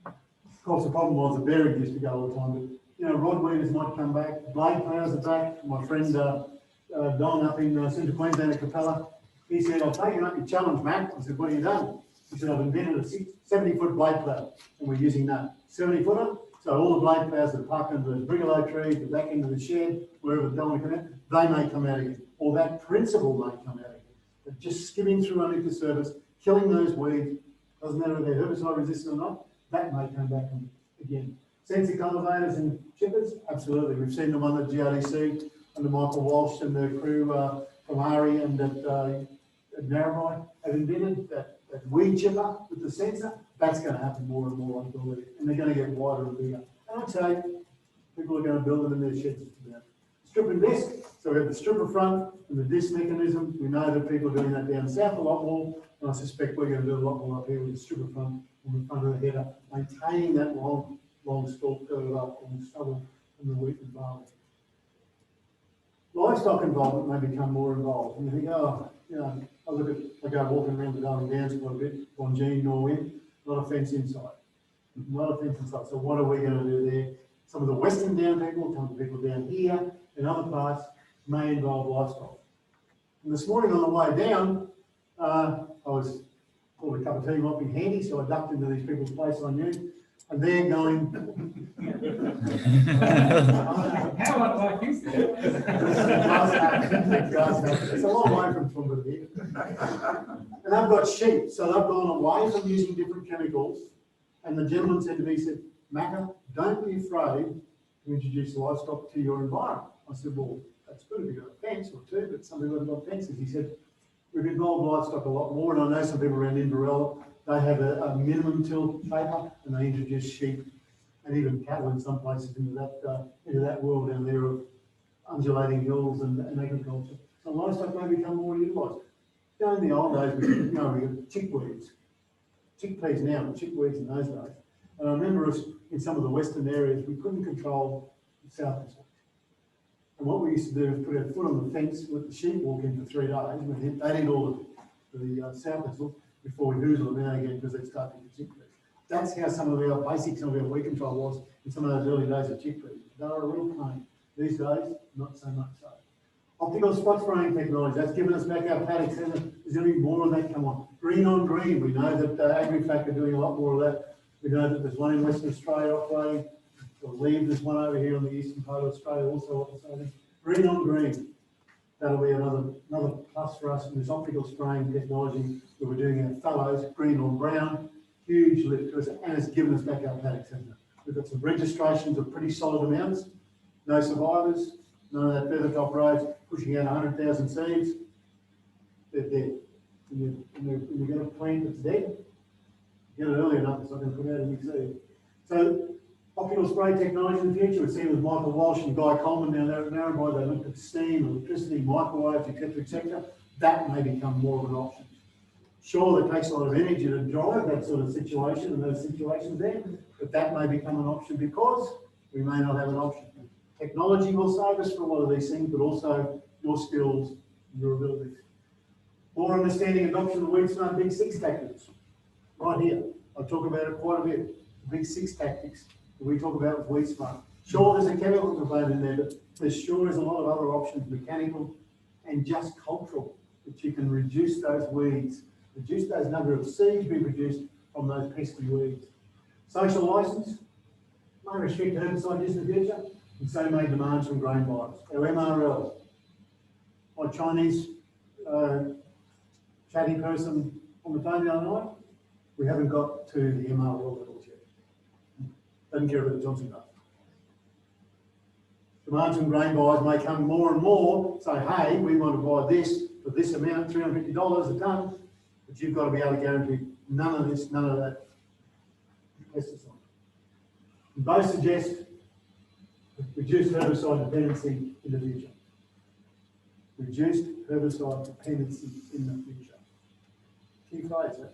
Of course, the problem was the bearing used to go all the time, but rod weeders might come back, blade plows are back. My friend Don up in Central Queensland at Capella, he said, "I've taken up your challenge, Matt." I said, "What have you done?" He said, "I've invented a 70-foot blade plow, and we're using that 70-footer. So all the blade plows that are parked under the brigalow trees, the back end of the shed, wherever they don't come out, they may come out again, or that principle may come out again. But just skimming through underneath the surface, killing those weeds, doesn't matter if they're herbicide resistant or not, that may come back again." Sensor cultivators and chippers, absolutely. We've seen them on the GRDC under Michael Walsh and the crew from ARI and at Narrabri have invented that weed chipper with the sensor. That's going to happen more and more, I believe, and they're going to get wider and bigger. And I'd say people are going to build them in their sheds just about. Strip and disc. So we have the stripper front and the disc mechanism. We know that people are doing that down south a lot more, and I suspect we're going to do a lot more up here with the stripper front on the front of the header, maintaining that long stalk curve up on the stubble and the wheat and barley. Livestock involvement may become more involved. And you think, I go walking around the Darling Downs quite a bit, Bonjean, Norwin, not a fence inside. Not a fence inside. So what are we going to do there? Some of the Western Down people, some of the people down here and other parts may involve livestock. And this morning on the way down, I was called a cup of tea might be handy, so I ducked into these people's place I knew. And they're going. How unlike you said. It's a long way from Toowoomba here. And they've got sheep, so they've gone away from using different chemicals. And the gentleman said to me, he said, "Macca, don't be afraid to introduce livestock to your environment." I said, "Well, that's good if you've got a fence or two, but some people haven't got fences." He said, "We've involved livestock a lot more, and I know some people around Inverell, they have a minimum till paper, and they introduce sheep and even cattle in some places into that world down there of undulating hills and agriculture. So livestock may become more utilised. In the old days, we had chickweeds, chickpeas now, but chickweeds in those days. And I remember us in some of the western areas, we couldn't control the south insects. And what we used to do is put our foot on the fence, let the sheep walk in for 3 days. They'd eat all the south insects before we hoozle them out again because they'd start to get chickpeas. That's how some of our basics, some of our weed control was in some of those early days of chickpeas. They were a real pain. These days, not so much so. Optical spot spraying technology, that's given us back our paddocks. There's going to be more of that come on. Green on green, we know that AgriFac are doing a lot more of that. We know that there's one in Western Australia operating. I believe there's one over here on the eastern part of Australia also operating. Green on green. That'll be another plus for us in this optical spraying technology that we're doing in our fallows, green on brown, huge lift to us, and it's given us back our paddocks, hasn't it? We've got some registrations of pretty solid amounts, no survivors, none of that feather top roads pushing out 100,000 seeds. They're dead. When you're going to plant, it's dead. Get it early enough, it's not going to put out any seed. So Popular spray technology in the future, we've seen with Michael Walsh and Guy Coleman down there at Narrabri, they looked at steam, electricity, microwaves, etc. That may become more of an option. Sure, it takes a lot of energy to drive that sort of situation and those situations there, but that may become an option because we may not have an option. Technology will save us for a lot of these things, but also your skills and your abilities. More understanding and adoption of the WeedSmart Big Six tactics. Right here, I talk about it quite a bit. The Big Six tactics that we talk about with WeedSmart. Sure, there's a chemical component in there, but there sure is a lot of other options, mechanical and just cultural, that you can reduce those weeds, reduce those number of seeds being produced from those pesky weeds. Social license, may restrict herbicide use in the future, and so may demands from grain buyers. Our MRL, my Chinese chatty person on the phone the other night, we haven't got to the MRL levels yet. Doesn't care about the Johnson does. Demands from grain buyers may come more and more, say, hey, we want to buy this for this amount, $350 a tonne, but you've got to be able to guarantee none of this, none of that pesticide. And both suggest reduced herbicide dependency in the future. Reduced herbicide dependency in the future. Key phrase, eh?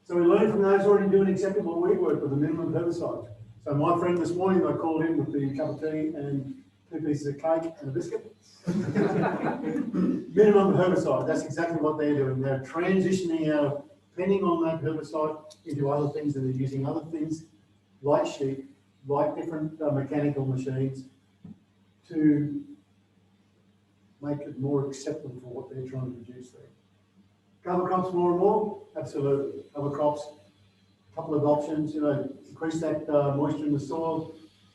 So we learn from those already doing acceptable weed work with a minimum of herbicides. So my friend this morning, I called in with the cup of tea and 2 pieces of cake and a biscuit. Minimum of herbicide, that's exactly what they're doing. They're transitioning out, depending on that herbicide, into other things, and they're using other things like sheep, like different mechanical machines, to make it more acceptable for what they're trying to produce there. Cover crops more and more? Absolutely. Cover crops, a couple of options, increase that moisture in the soil,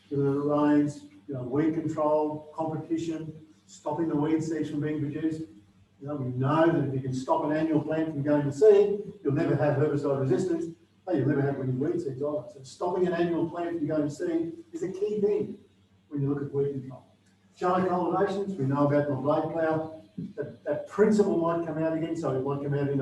given that it rains, weed control, competition, stopping the weed seeds from being produced. We know that if you can stop an annual plant from going to seed, you'll never have herbicide resistance, but you'll never have any weed seeds either. So stopping an annual plant from going to seed is a key thing when you look at weed control. Shallow cultivations, we know about the blade plough. That principle might come out again, so it might come out in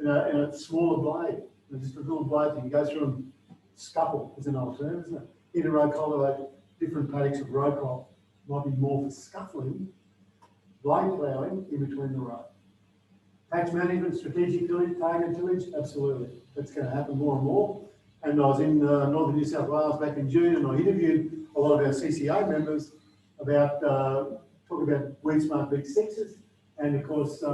a smaller blade, just a little blade that you go through and scuffle is an old term, isn't it? Inter-row cultivate different paddocks of row crop might be more for scuffling, blade ploughing in between the row. Patch management, strategic tillage, targeted tillage, absolutely. That's going to happen more and more. And I was in northern New South Wales back in June, and I interviewed a lot of our CCA members about talking about WeedSmart Big Sixes, and of course,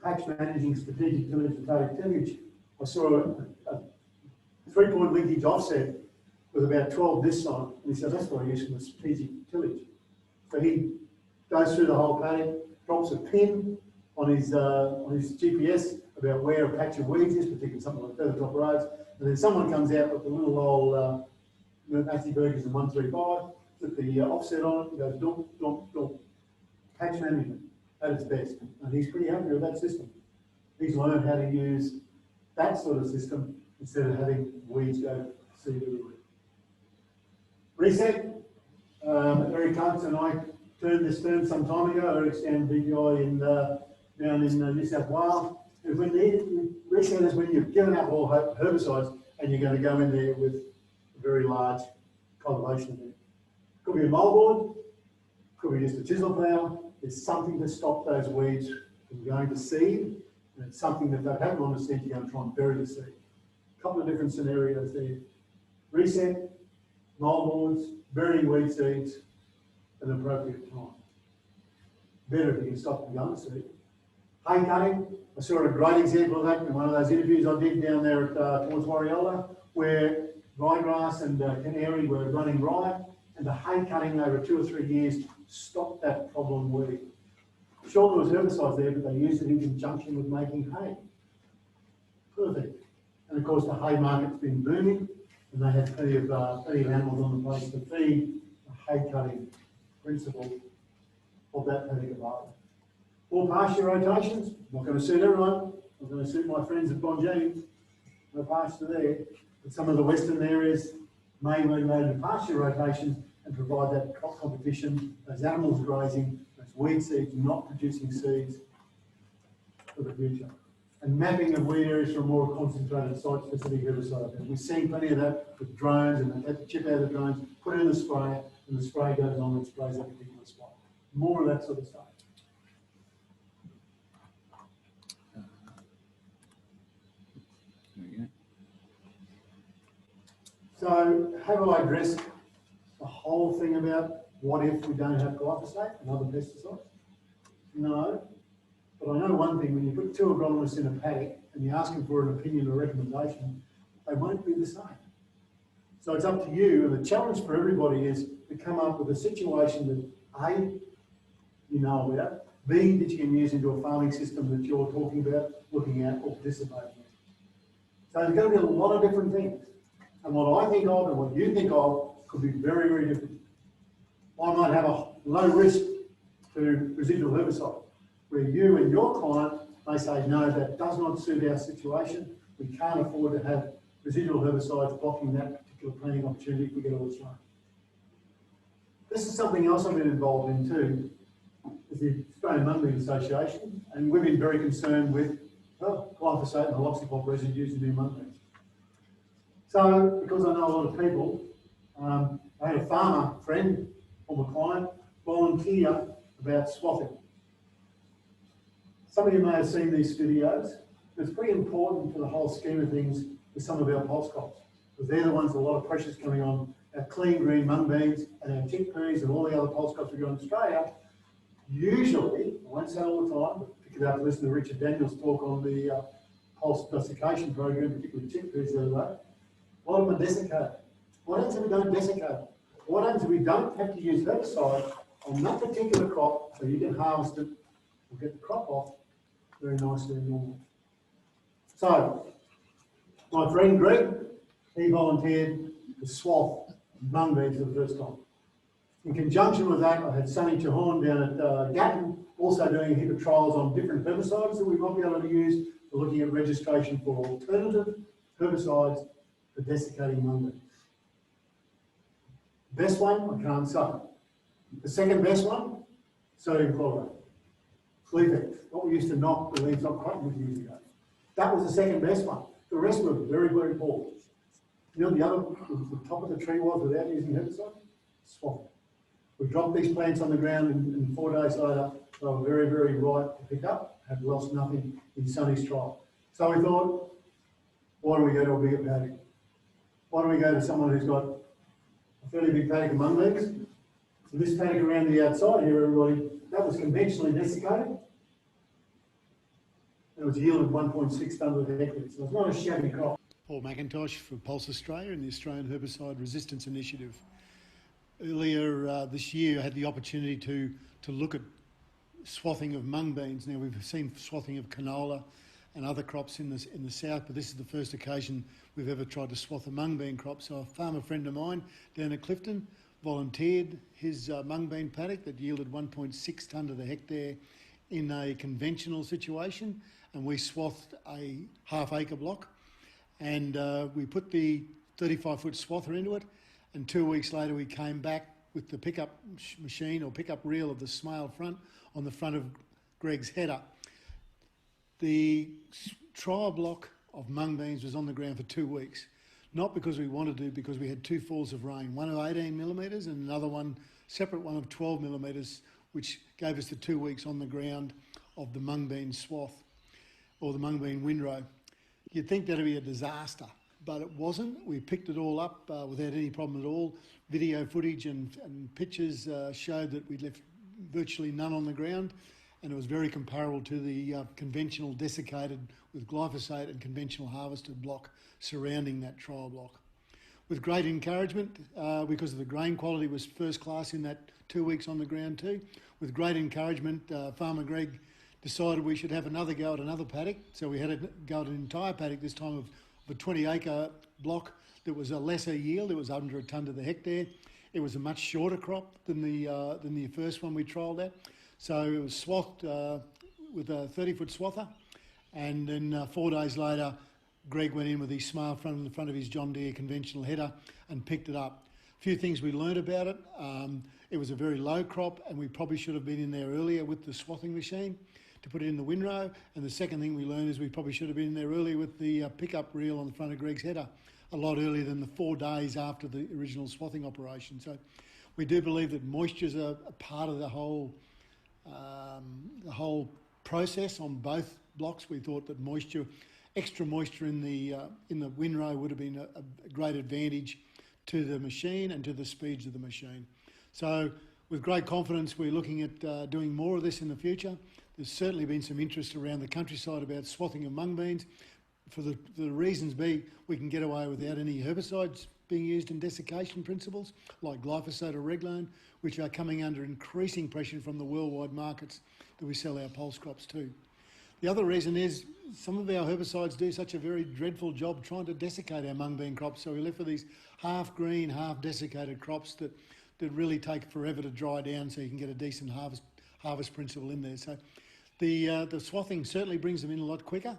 patch managing strategic tillage and targeted tillage. I saw a 3-point linkage offset with about 12 this side, and he said, that's what I use for the strategic tillage. So he goes through the whole paddock, drops a pin on his GPS about where a patch of weeds is, particularly something like feather top roads, and then someone comes out with the little old Matthew Burgers in 135 with the offset on it, and goes, don't. Patch management at its best, and he's pretty happy with that system. He's learned how to use that sort of system instead of having weeds go seed everywhere. Reset. Eric Hunt and I turned this term some time ago. Eric's down BPI down in New South Wales. If we need it, reset is when you've given up all herbicides and you're going to go in there with a very large cultivation there. Could be a moldboard, could be just a chisel plough. There's something to stop those weeds from going to seed, and it's something that they haven't gone to seed, you're going to try and bury the seed. A couple of different scenarios there. Reset, moldboards, burying weed seeds at an appropriate time. Better if you can stop them going to seed. Hay cutting, I saw a great example of that in one of those interviews I did down there at towards Warriola, where ryegrass and canary were running riot, and the hay cutting over 2 or 3 years stopped that problem weed. Sure, there was herbicides there, but they used it in conjunction with making hay. Perfect. And of course, the hay market's been booming, and they had plenty of animals on the place to feed the hay cutting principle of that paddock of barley. More pasture rotations, not going to suit everyone. I'm going to suit my friends at Bonjean. No pasture there, but some of the western areas may move over to pasture rotations and provide that crop competition, those animals grazing, those weed seeds not producing seeds for the future. and mapping of weed areas for a more concentrated site-specific herbicide. And we've seen plenty of that with drones, and they take the chip out of the drones, put it in the sprayer, and the spray goes on and sprays that particular spot. More of that sort of stuff. There we go. So have I addressed the whole thing about what if we don't have glyphosate and other pesticides? No. But I know one thing, when you put two agronomists in a paddock and you ask them for an opinion or recommendation, they won't be the same. So it's up to you, and the challenge for everybody is to come up with a situation that A, you know about, B, that you can use into a farming system that you're talking about, looking at, or participating in. So there's going to be a lot of different things. And what I think of and what you think of could be very, very different. I might have a low risk to residual herbicide, where you and your client may say, no, that does not suit our situation. We can't afford to have residual herbicides blocking that particular planting opportunity if we get all this right. This is something else I've been involved in too, is the Australian Mungbean Association, and we've been very concerned with glyphosate and haloxypop residues in their mungbeans. So, because I know a lot of people, I had a farmer friend, former client, volunteer about swathing. Some of you may have seen these videos. It's pretty important for the whole scheme of things with some of our pulse crops, because they're the ones with a lot of pressures coming on our clean green mung beans and our chickpeas and all the other pulse crops we got in Australia. Usually, I won't say all the time, but pick it up and listen to Richard Daniels' talk on the pulse desiccation program, particularly chickpeas the other day. A lot of them are desiccated. What happens if we don't desiccate? What happens if we don't have to use herbicide on that particular crop so you can harvest it or get the crop off very nicely and normal? So, my friend Greg, he volunteered to swath mung beans for the first time. In conjunction with that, I had Sonny Chahorn down at Gatton, also doing a heap of trials on different herbicides that we might be able to use. We're looking at registration for alternative herbicides for desiccating mung beans. Best one, I can't say. The second best one, sodium chloride. Glyphosate, what we used to knock the leaves off cotton with years ago. That was the second best one. The rest were very, very poor. You know the other, the top of the tree was without using herbicide? Swamp. We dropped these plants on the ground and 4 days later, they were very, very ripe to pick up, had lost nothing in Sonny's trial. So we thought, why do we go to a bigger paddock? Why don't we go to someone who's got a fairly big paddock of mung beans? So this paddock around the outside here, everybody, that was conventionally desiccated. It was yielded 1.6 tonnes per hectare, so it's not a shabby crop. Paul McIntosh for Pulse Australia and the Australian Herbicide Resistance Initiative. Earlier this year, I had the opportunity to look at swathing of mung beans. Now, we've seen swathing of canola and other crops in the south, but this is the first occasion we've ever tried to swath a mung bean crop. So a farmer friend of mine down at Clifton volunteered his mung bean paddock that yielded 1.6 tonne to the hectare in a conventional situation, and we swathed a half-acre block, and we put the 35-foot swather into it, and 2 weeks later we came back with the pickup machine or pickup reel of the Smale front on the front of Greg's header. The trial block of mung beans was on the ground for 2 weeks, not because we wanted to, because we had two falls of rain, one of 18 millimetres and another one, separate one of 12 millimetres, which gave us the 2 weeks on the ground of the mung bean swath or the mung bean windrow. You'd think that'd be a disaster, but it wasn't. We picked it all up without any problem at all. Video footage and pictures showed that we left virtually none on the ground, and it was very comparable to the conventional desiccated with glyphosate and conventional harvested block surrounding that trial block. With great encouragement, because of the grain quality was first class in that 2 weeks on the ground too, with great encouragement, Farmer Greg decided we should have another go at another paddock. So we had a go at an entire paddock, this time of a 20-acre block that was a lesser yield. It was under a tonne to the hectare. It was a much shorter crop than the first one we trialled at. So it was swathed with a 30-foot swather, and then 4 days later, Greg went in with his Smale front in the front of his John Deere conventional header and picked it up. A few things we learned about it. It was a very low crop, and we probably should have been in there earlier with the swathing machine. to put it in the windrow. And the second thing we learned is we probably should have been in there early with the pickup reel on the front of Greg's header, a lot earlier than the 4 days after the original swathing operation. So we do believe that moisture is a part of the whole process on both blocks. We thought that extra moisture in the windrow would have been a great advantage to the machine and to the speeds of the machine. So with great confidence, we're looking at doing more of this in the future. There's certainly been some interest around the countryside about swathing of mung beans. For the reasons we can get away without any herbicides being used in desiccation principles, like glyphosate or Reglone, which are coming under increasing pressure from the worldwide markets that we sell our pulse crops to. The other reason is some of our herbicides do such a very dreadful job trying to desiccate our mung bean crops, so we're left with these half green, half desiccated crops that really take forever to dry down, so you can get a decent harvest principle in there. So the swathing certainly brings them in a lot quicker,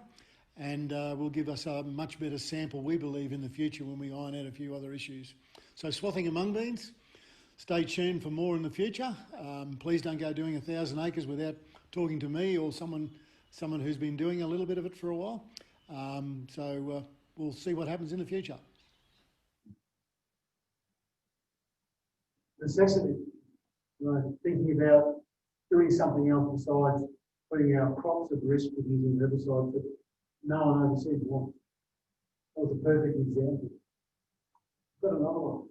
and will give us a much better sample, we believe, in the future when we iron out a few other issues. So swathing of mung beans, stay tuned for more in the future. Please don't go doing 1,000 acres without talking to me or someone who's been doing a little bit of it for a while. We'll see what happens in the future. Necessity. Thinking about doing something else besides putting our crops at risk with using herbicides that no one overseas wants. That was a perfect example. Got another one.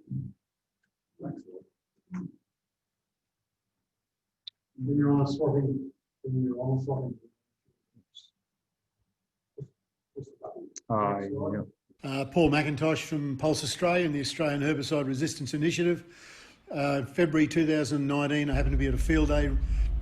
Next one. When you're on a swathing, Paul McIntosh from Pulse Australia and the Australian Herbicide Resistance Initiative. February 2019, I happened to be at a field day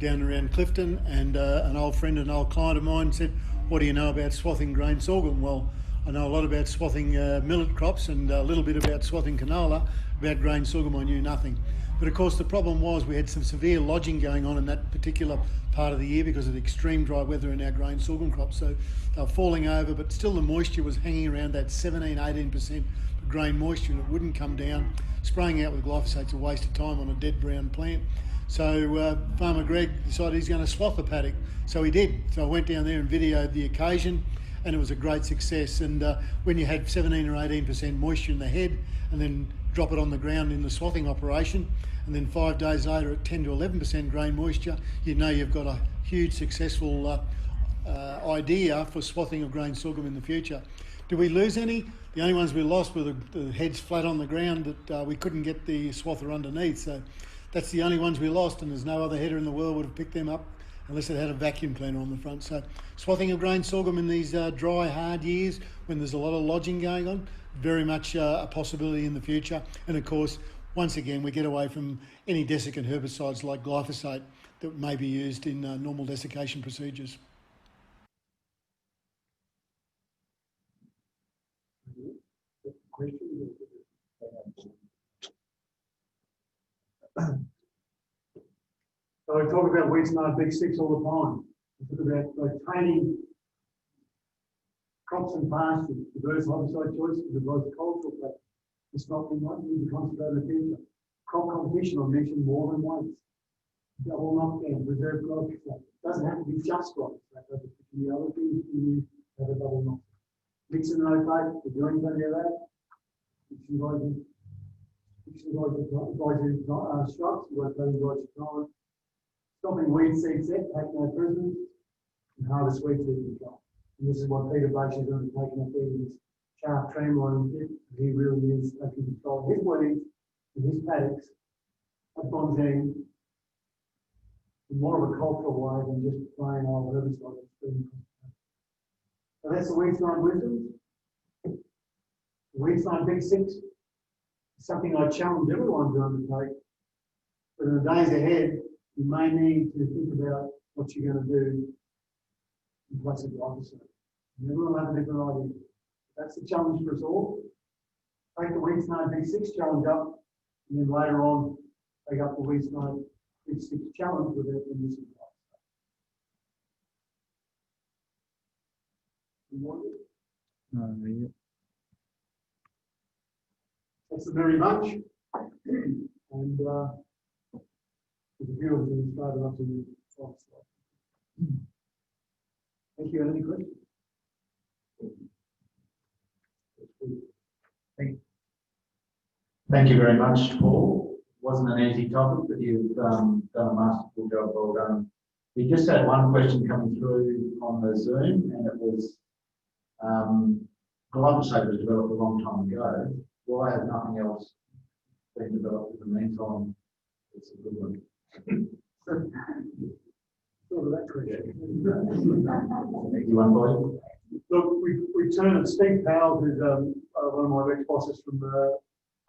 down around Clifton, and an old friend, an old client of mine said, "What do you know about swathing grain sorghum?" Well, I know a lot about swathing millet crops and a little bit about swathing canola. About grain sorghum, I knew nothing. But of course, the problem was we had some severe lodging going on in that particular part of the year because of the extreme dry weather in our grain sorghum crops. So they were falling over, but still the moisture was hanging around that 17-18% grain moisture, and it wouldn't come down. Spraying out with glyphosate's a waste of time on a dead brown plant. So Farmer Greg decided he's going to swath the paddock. So he did. So I went down there and videoed the occasion, and it was a great success. And when you had 17 or 18% moisture in the head and then drop it on the ground in the swathing operation, and then 5 days later at 10 to 11% grain moisture, you know you've got a huge successful idea for swathing of grain sorghum in the future. Did we lose any? The only ones we lost were the heads flat on the ground that we couldn't get the swather underneath. So that's the only ones we lost, and there's no other header in the world would have picked them up unless it had a vacuum cleaner on the front. So swathing of grain sorghum in these dry, hard years when there's a lot of lodging going on, very much a possibility in the future. And of course, once again, we get away from any desiccant herbicides like glyphosate that may be used in normal desiccation procedures. So I talk about WeedSmart Big Six all the time. I talk about retaining crops and pastures, diverse herbicide choices, diverse cultural practice. It's not been what we need to concentrate in the future. Crop competition, I mentioned more than once. Double knockdown, reserve glyphosate. It doesn't have to be just glyphosate, but it can be other things you can use to have a double knockdown. Mix and rotate, we're doing plenty of that. Shrubs, stopping weed seed set, take no prisoners, and harvest weed seed control. And this is what Peter Bache is undertaking up there with this sharp tramline tip. He really is taking control of his weeds and his paddocks at Bonteen in more of a cultural way than just plain old herbicide. So that's the WeedSmart wisdom. The WeedSmart Big Six. Something I challenge everyone to undertake. But in the days ahead, you may need to think about what you're going to do in place of glyphosate. Everyone will have a different idea. That's the challenge for us all. Take the WeedSmart Big Six challenge up, and then later on, take up the WeedSmart Big Six challenge without the use of glyphosate. Yeah. That's the very much. And the viewers will start up to the Thank you. Any questions? Thank you very much, Paul. Wasn't an easy topic, but you've done a masterful job. Well done. We just had one question coming through on the Zoom, and it was glyphosate was developed a long time ago. Why has nothing else been developed in the meantime? It's a good one. Sort of that question. Easy one for you. Look, we turned Steve Powell, who's one of my ex-bosses from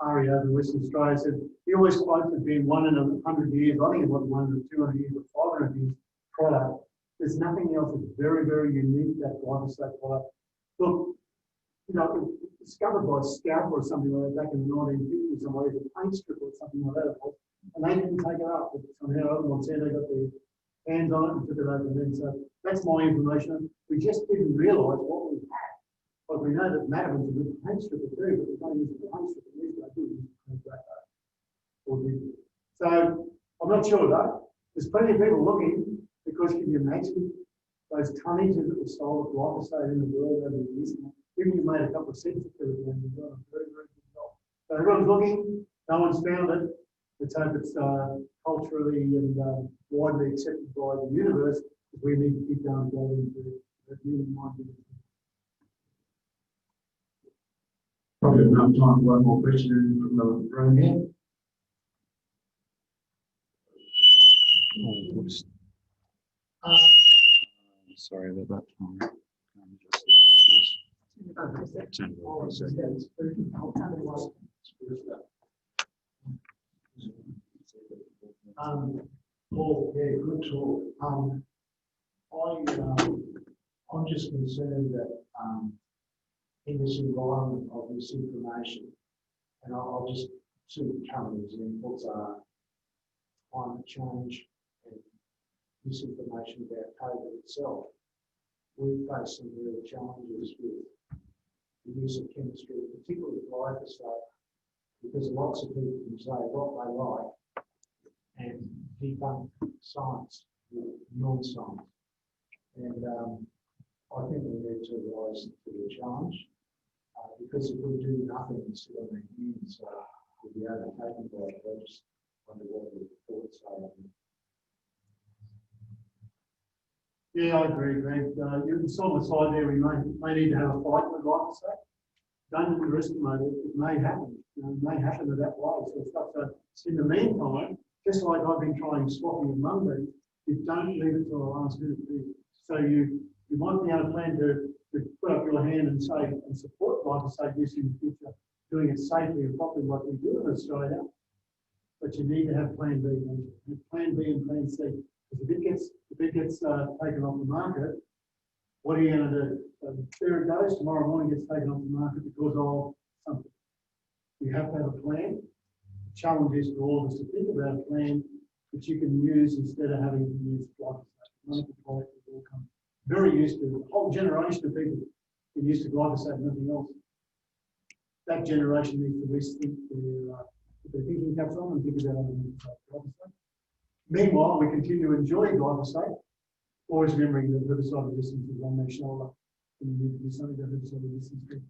REO in Western Australia, said he always quoted being 1 in 100 years, I think it was 1 in 200 years or 500 years product. There's nothing else that's very, very unique that glyphosate product. Look, you know, it was discovered by Scout or something like that back in the 1950s, or a paint strip or something like that, and they didn't take it up. But somehow Monsanto got their hands on it and took it over then. So that's my information. We just didn't realise what we had. But we know that Madavin's a good paint stripper too, but we don't use the paint stripper. We use it. So I'm not sure though. There's plenty of people looking, because can you imagine those tonnages that were sold of glyphosate in the world over the years? Even you made a couple of cents of it, and you've done a very, very good job. So everyone's looking, no one's found it. Let's hope it's culturally and widely accepted by the universe, because we need to keep going into the human mind. Probably enough time for one more question from the room here. Oh, whoops. Sorry about that. Turn it off for a second. Paul, yeah, good talk. I'm just concerned that in this environment of misinformation, and I'll just two current examples are climate change and misinformation about COVID itself. We face some real challenges with the use of chemistry, particularly glyphosate, because lots of people can say what they like and debunk science with non-science. And I think we need to rise to the challenge, because if we do nothing and sit on our hands, we'll be overtaken by it. I just wonder what the thoughts are. Yeah, I agree, Greg. You saw on the slide there, we may need to have a fight with glyphosate. Don't underestimate it. It may happen. You know, it may happen in that way. So stuff. So in the meantime, just like I've been trying swapping with Monday, you don't leave it till the last minute. So you might be able to plan to put up your hand and say and support glyphosate use in the future, doing it safely and properly like we do in Australia. But you need to have Plan B, Plan B and Plan C. Because if it gets taken off the market, what are you going to do? So there it goes. Tomorrow morning gets taken off the market because of something. You have to have a plan. The challenge is for all of us to think about a plan that you can use instead of having to use glyphosate. None of the products will come. Very used to, a whole generation of people get used to glyphosate and nothing else. That generation needs to rethink their thinking caps on and think about other glyphosate. Meanwhile, we continue to enjoy glyphosate, always remembering that herbicide resistance is on their shoulder, and you need to do something about herbicide resistance.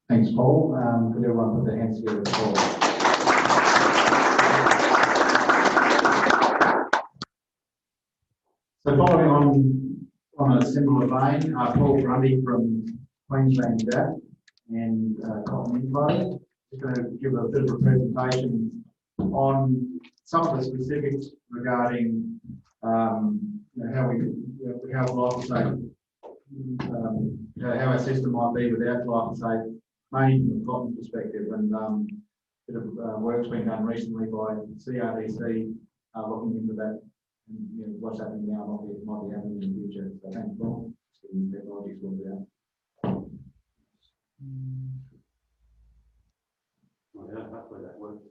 Thanks, Paul. Could everyone put their hands together for Paul? So following on a similar vein, Paul Grundy from Queensland DAF and Cotton Info is going to give a bit of a presentation on some of the specifics regarding how glyphosate, how our system might be without glyphosate, mainly from a cotton perspective, and a bit of work's been done recently by CRDC looking into that, and what's happening now might be happening in the future. So thanks, Paul. Technology sorted out. Oh, yeah, hopefully that works.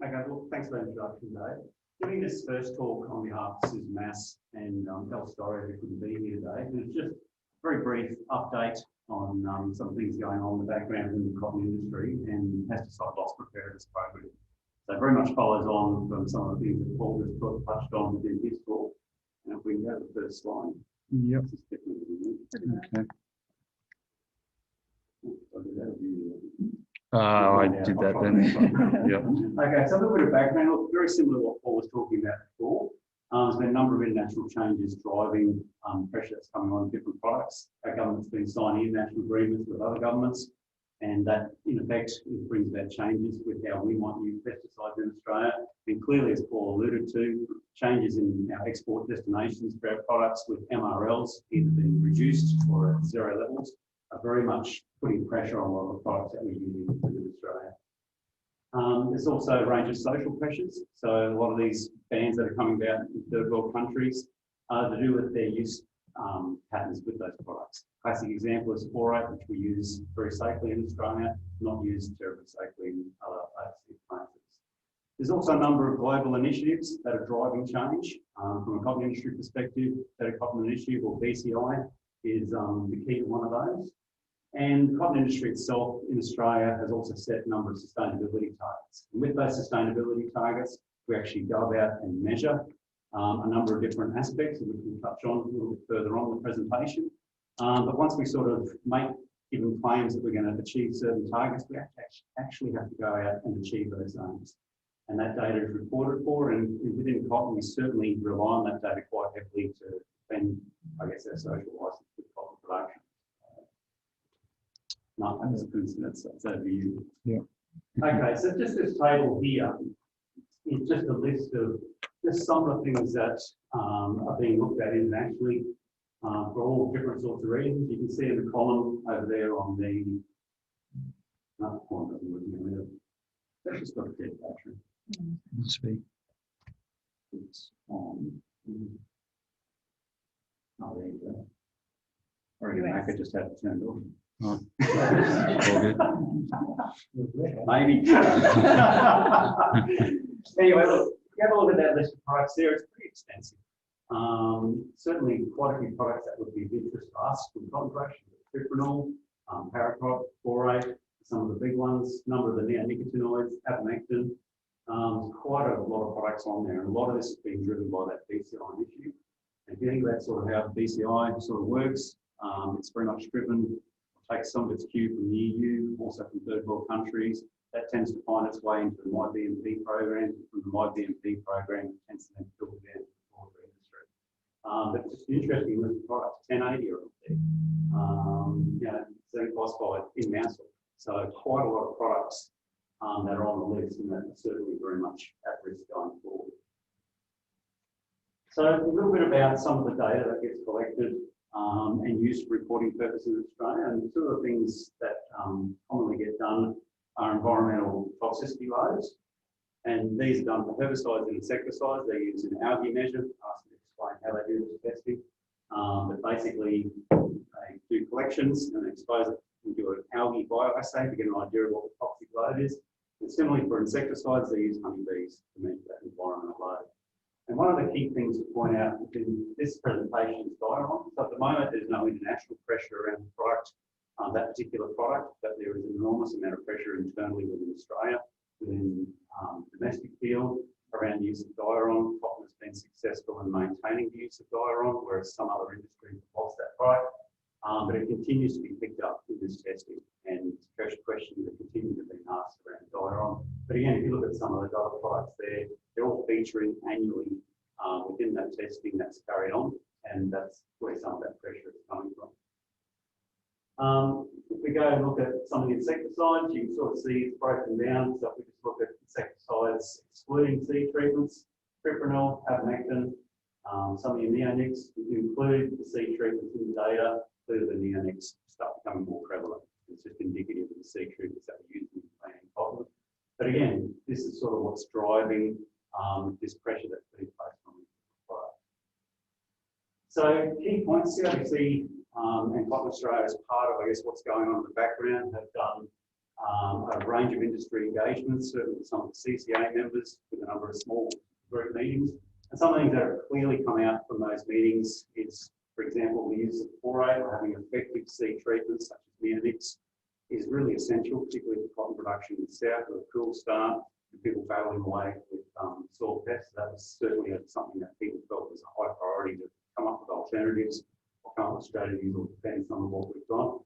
Okay, well, thanks for the introduction, Dave. Giving this first talk on behalf of Susan Mass and Health Story, who couldn't be here today. And it's just a very brief update on some things going on in the background in the cotton industry and pesticide loss preparedness program. So it very much follows on from some of the things that Paul just touched on within his talk. And if we can go to the first slide. Yep. Okay. I did that then. Yep. Okay, so a little bit of background, look, very similar to what Paul was talking about before. There's been a number of international changes driving pressure that's coming on different products. Our government's been signing international agreements with other governments, and that, in effect, brings about changes with how we might use pesticides in Australia. And clearly, as Paul alluded to, changes in our export destinations for our products with MRLs either being reduced or at zero levels are very much putting pressure on a lot of the products that we're using within Australia. There's also a range of social pressures. So a lot of these bans that are coming about in third world countries are to do with their use patterns with those products. Classic example is borate, which we use very safely in Australia, not used terribly safely in other overseas places. There's also a number of global initiatives that are driving change. From a cotton industry perspective, Better Cotton Initiative, or BCI, is the key to one of those. And the cotton industry itself in Australia has also set a number of sustainability targets. And with those sustainability targets, we actually go about and measure a number of different aspects, which we'll touch on a little bit further on in the presentation. But once we sort of make given claims that we're going to achieve certain targets, we actually have to go out and achieve those aims. And that data is reported for, and within cotton, we certainly rely on that data quite heavily to defend, I guess, our social license with cotton production. No, that's a coincidence. That's over you. Yeah. Okay, so just this table here is just a list of just some of the things that are being looked at internationally for all different sorts of reasons. You can see in the column over there on the column doesn't work in the middle. That's just got a dead battery. Must be. It's on. Oh, there you go. Or you I could just have it turned off. Oh. All good. Maybe. Anyway, look, you have a look at that list of products there. It's pretty extensive. Certainly, quite a few products that would be of interest to us from cotton production: fipronil, paraquat, borate, some of the big ones, a number of the neonicotinoids, ivermectin. Quite a lot of products on there, and a lot of this has been driven by that BCI issue. And if you think about sort of how the BCI sort of works, it's very much driven, takes some of its cue from the EU, also from third world countries. That tends to find its way into the MyBMP program. From the MyBMP program, it tends to then filter down to the broader industry. But it's just an interesting list of products, 1080 are up there. Zinc phosphide in mouse oil. So quite a lot of products that are on the list, and that are certainly very much at risk going forward. So a little bit about some of the data that gets collected and used for reporting purposes in Australia. And two of the things that commonly get done are environmental toxicity loads. And these are done for herbicides and insecticides. They use an algae measure. I asked them to explain how they do this testing. But basically, they do collections and expose it. We do an algae bioassay to get an idea of what the toxic load is. And similarly for insecticides, they use honeybees to measure that environmental load. And one of the key things to point out within this presentation is diron. So at the moment, there's no international pressure around the product, that particular product, but there is an enormous amount of pressure internally within Australia, within the domestic field, around the use of diron. Cotton has been successful in maintaining the use of diron, whereas some other industries have lost that product. But it continues to be picked up in this testing, and questions that continue to be asked around diron. But again, if you look at some of those other products there, they're all featuring annually within that testing that's carried on, and that's where some of that pressure is coming from. If we go and look at some of the insecticides, you can sort of see it's broken down. So if we just look at insecticides excluding seed treatments, fipronil, ivermectin, some of your neonics, if you include the seed treatments in the data, clearly the neonics start becoming more prevalent. It's just indicative of the seed treatments that we use in planting cotton. But again, this is sort of what's driving this pressure that's being placed on the product. So key points, CRBC and Cotton Australia, as part of, I guess, what's going on in the background, have done a range of industry engagements, certainly with some of the CCA members, with a number of small group meetings. And some of the things that have clearly come out from those meetings is, for example, the use of borate or having effective seed treatments such as neonics is really essential, particularly for cotton production in the south with a cool start and people battling away with soil pests. That was certainly something that people felt was a high priority to come up with alternatives or come up with strategies or defend some of what we've got.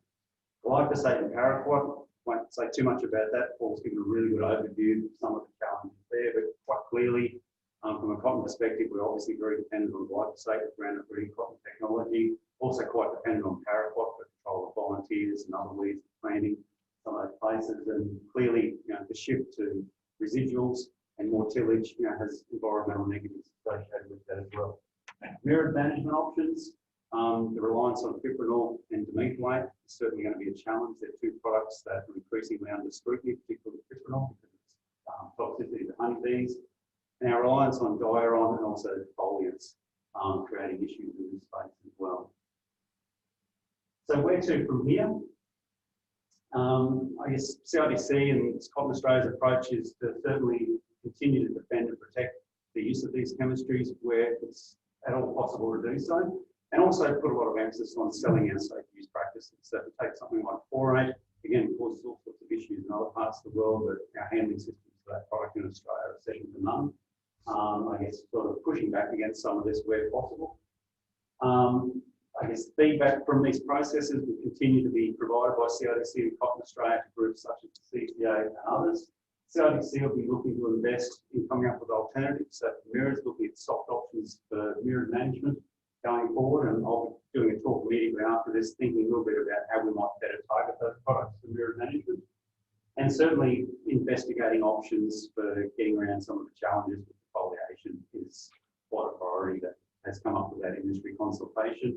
Glyphosate and paraquat, won't say too much about that. Paul's given a really good overview of some of the challenges there, but quite clearly, from a cotton perspective, we're obviously very dependent on glyphosate with Roundup Ready cotton technology, also quite dependent on paraquat for control of volunteers and other weeds planting some of those places. And clearly, the shift to residuals and more tillage, has environmental negatives associated with that as well. Mirrored management options, the reliance on fipronil and dimethoate is certainly going to be a challenge. They're two products that are increasingly under scrutiny, particularly fipronil, because of its toxicity to honeybees. And our reliance on diaron and also foliants, creating issues in this space as well. So where to from here? I guess CIDC and Cotton Australia's approach is to certainly continue to defend and protect the use of these chemistries where it's at all possible to do so, and also put a lot of emphasis on selling our safe use practices. So if you take something like borate, again, it causes all sorts of issues in other parts of the world, but our handling systems for that product in Australia are second to none. I guess sort of pushing back against some of this where possible. I guess feedback from these processes will continue to be provided by CIDC and Cotton Australia to groups such as the CTA and others. CIDC will be looking to invest in coming up with alternatives. So mirrors, looking at soft options for mirror management going forward, and I'll be doing a talk immediately after this, thinking a little bit about how we might better target those products for mirror management. And certainly investigating options for getting around some of the challenges with foliation is quite a priority that has come up with that industry consultation.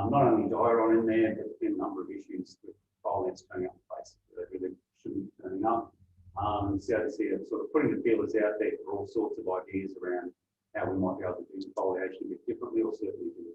Not only diaron in there, but there's been a number of issues with foliants turning up in places that really shouldn't be turning up. CIDC are sort of putting the feelers out there for all sorts of ideas around how we might be able to do foliation a bit differently, or certainly do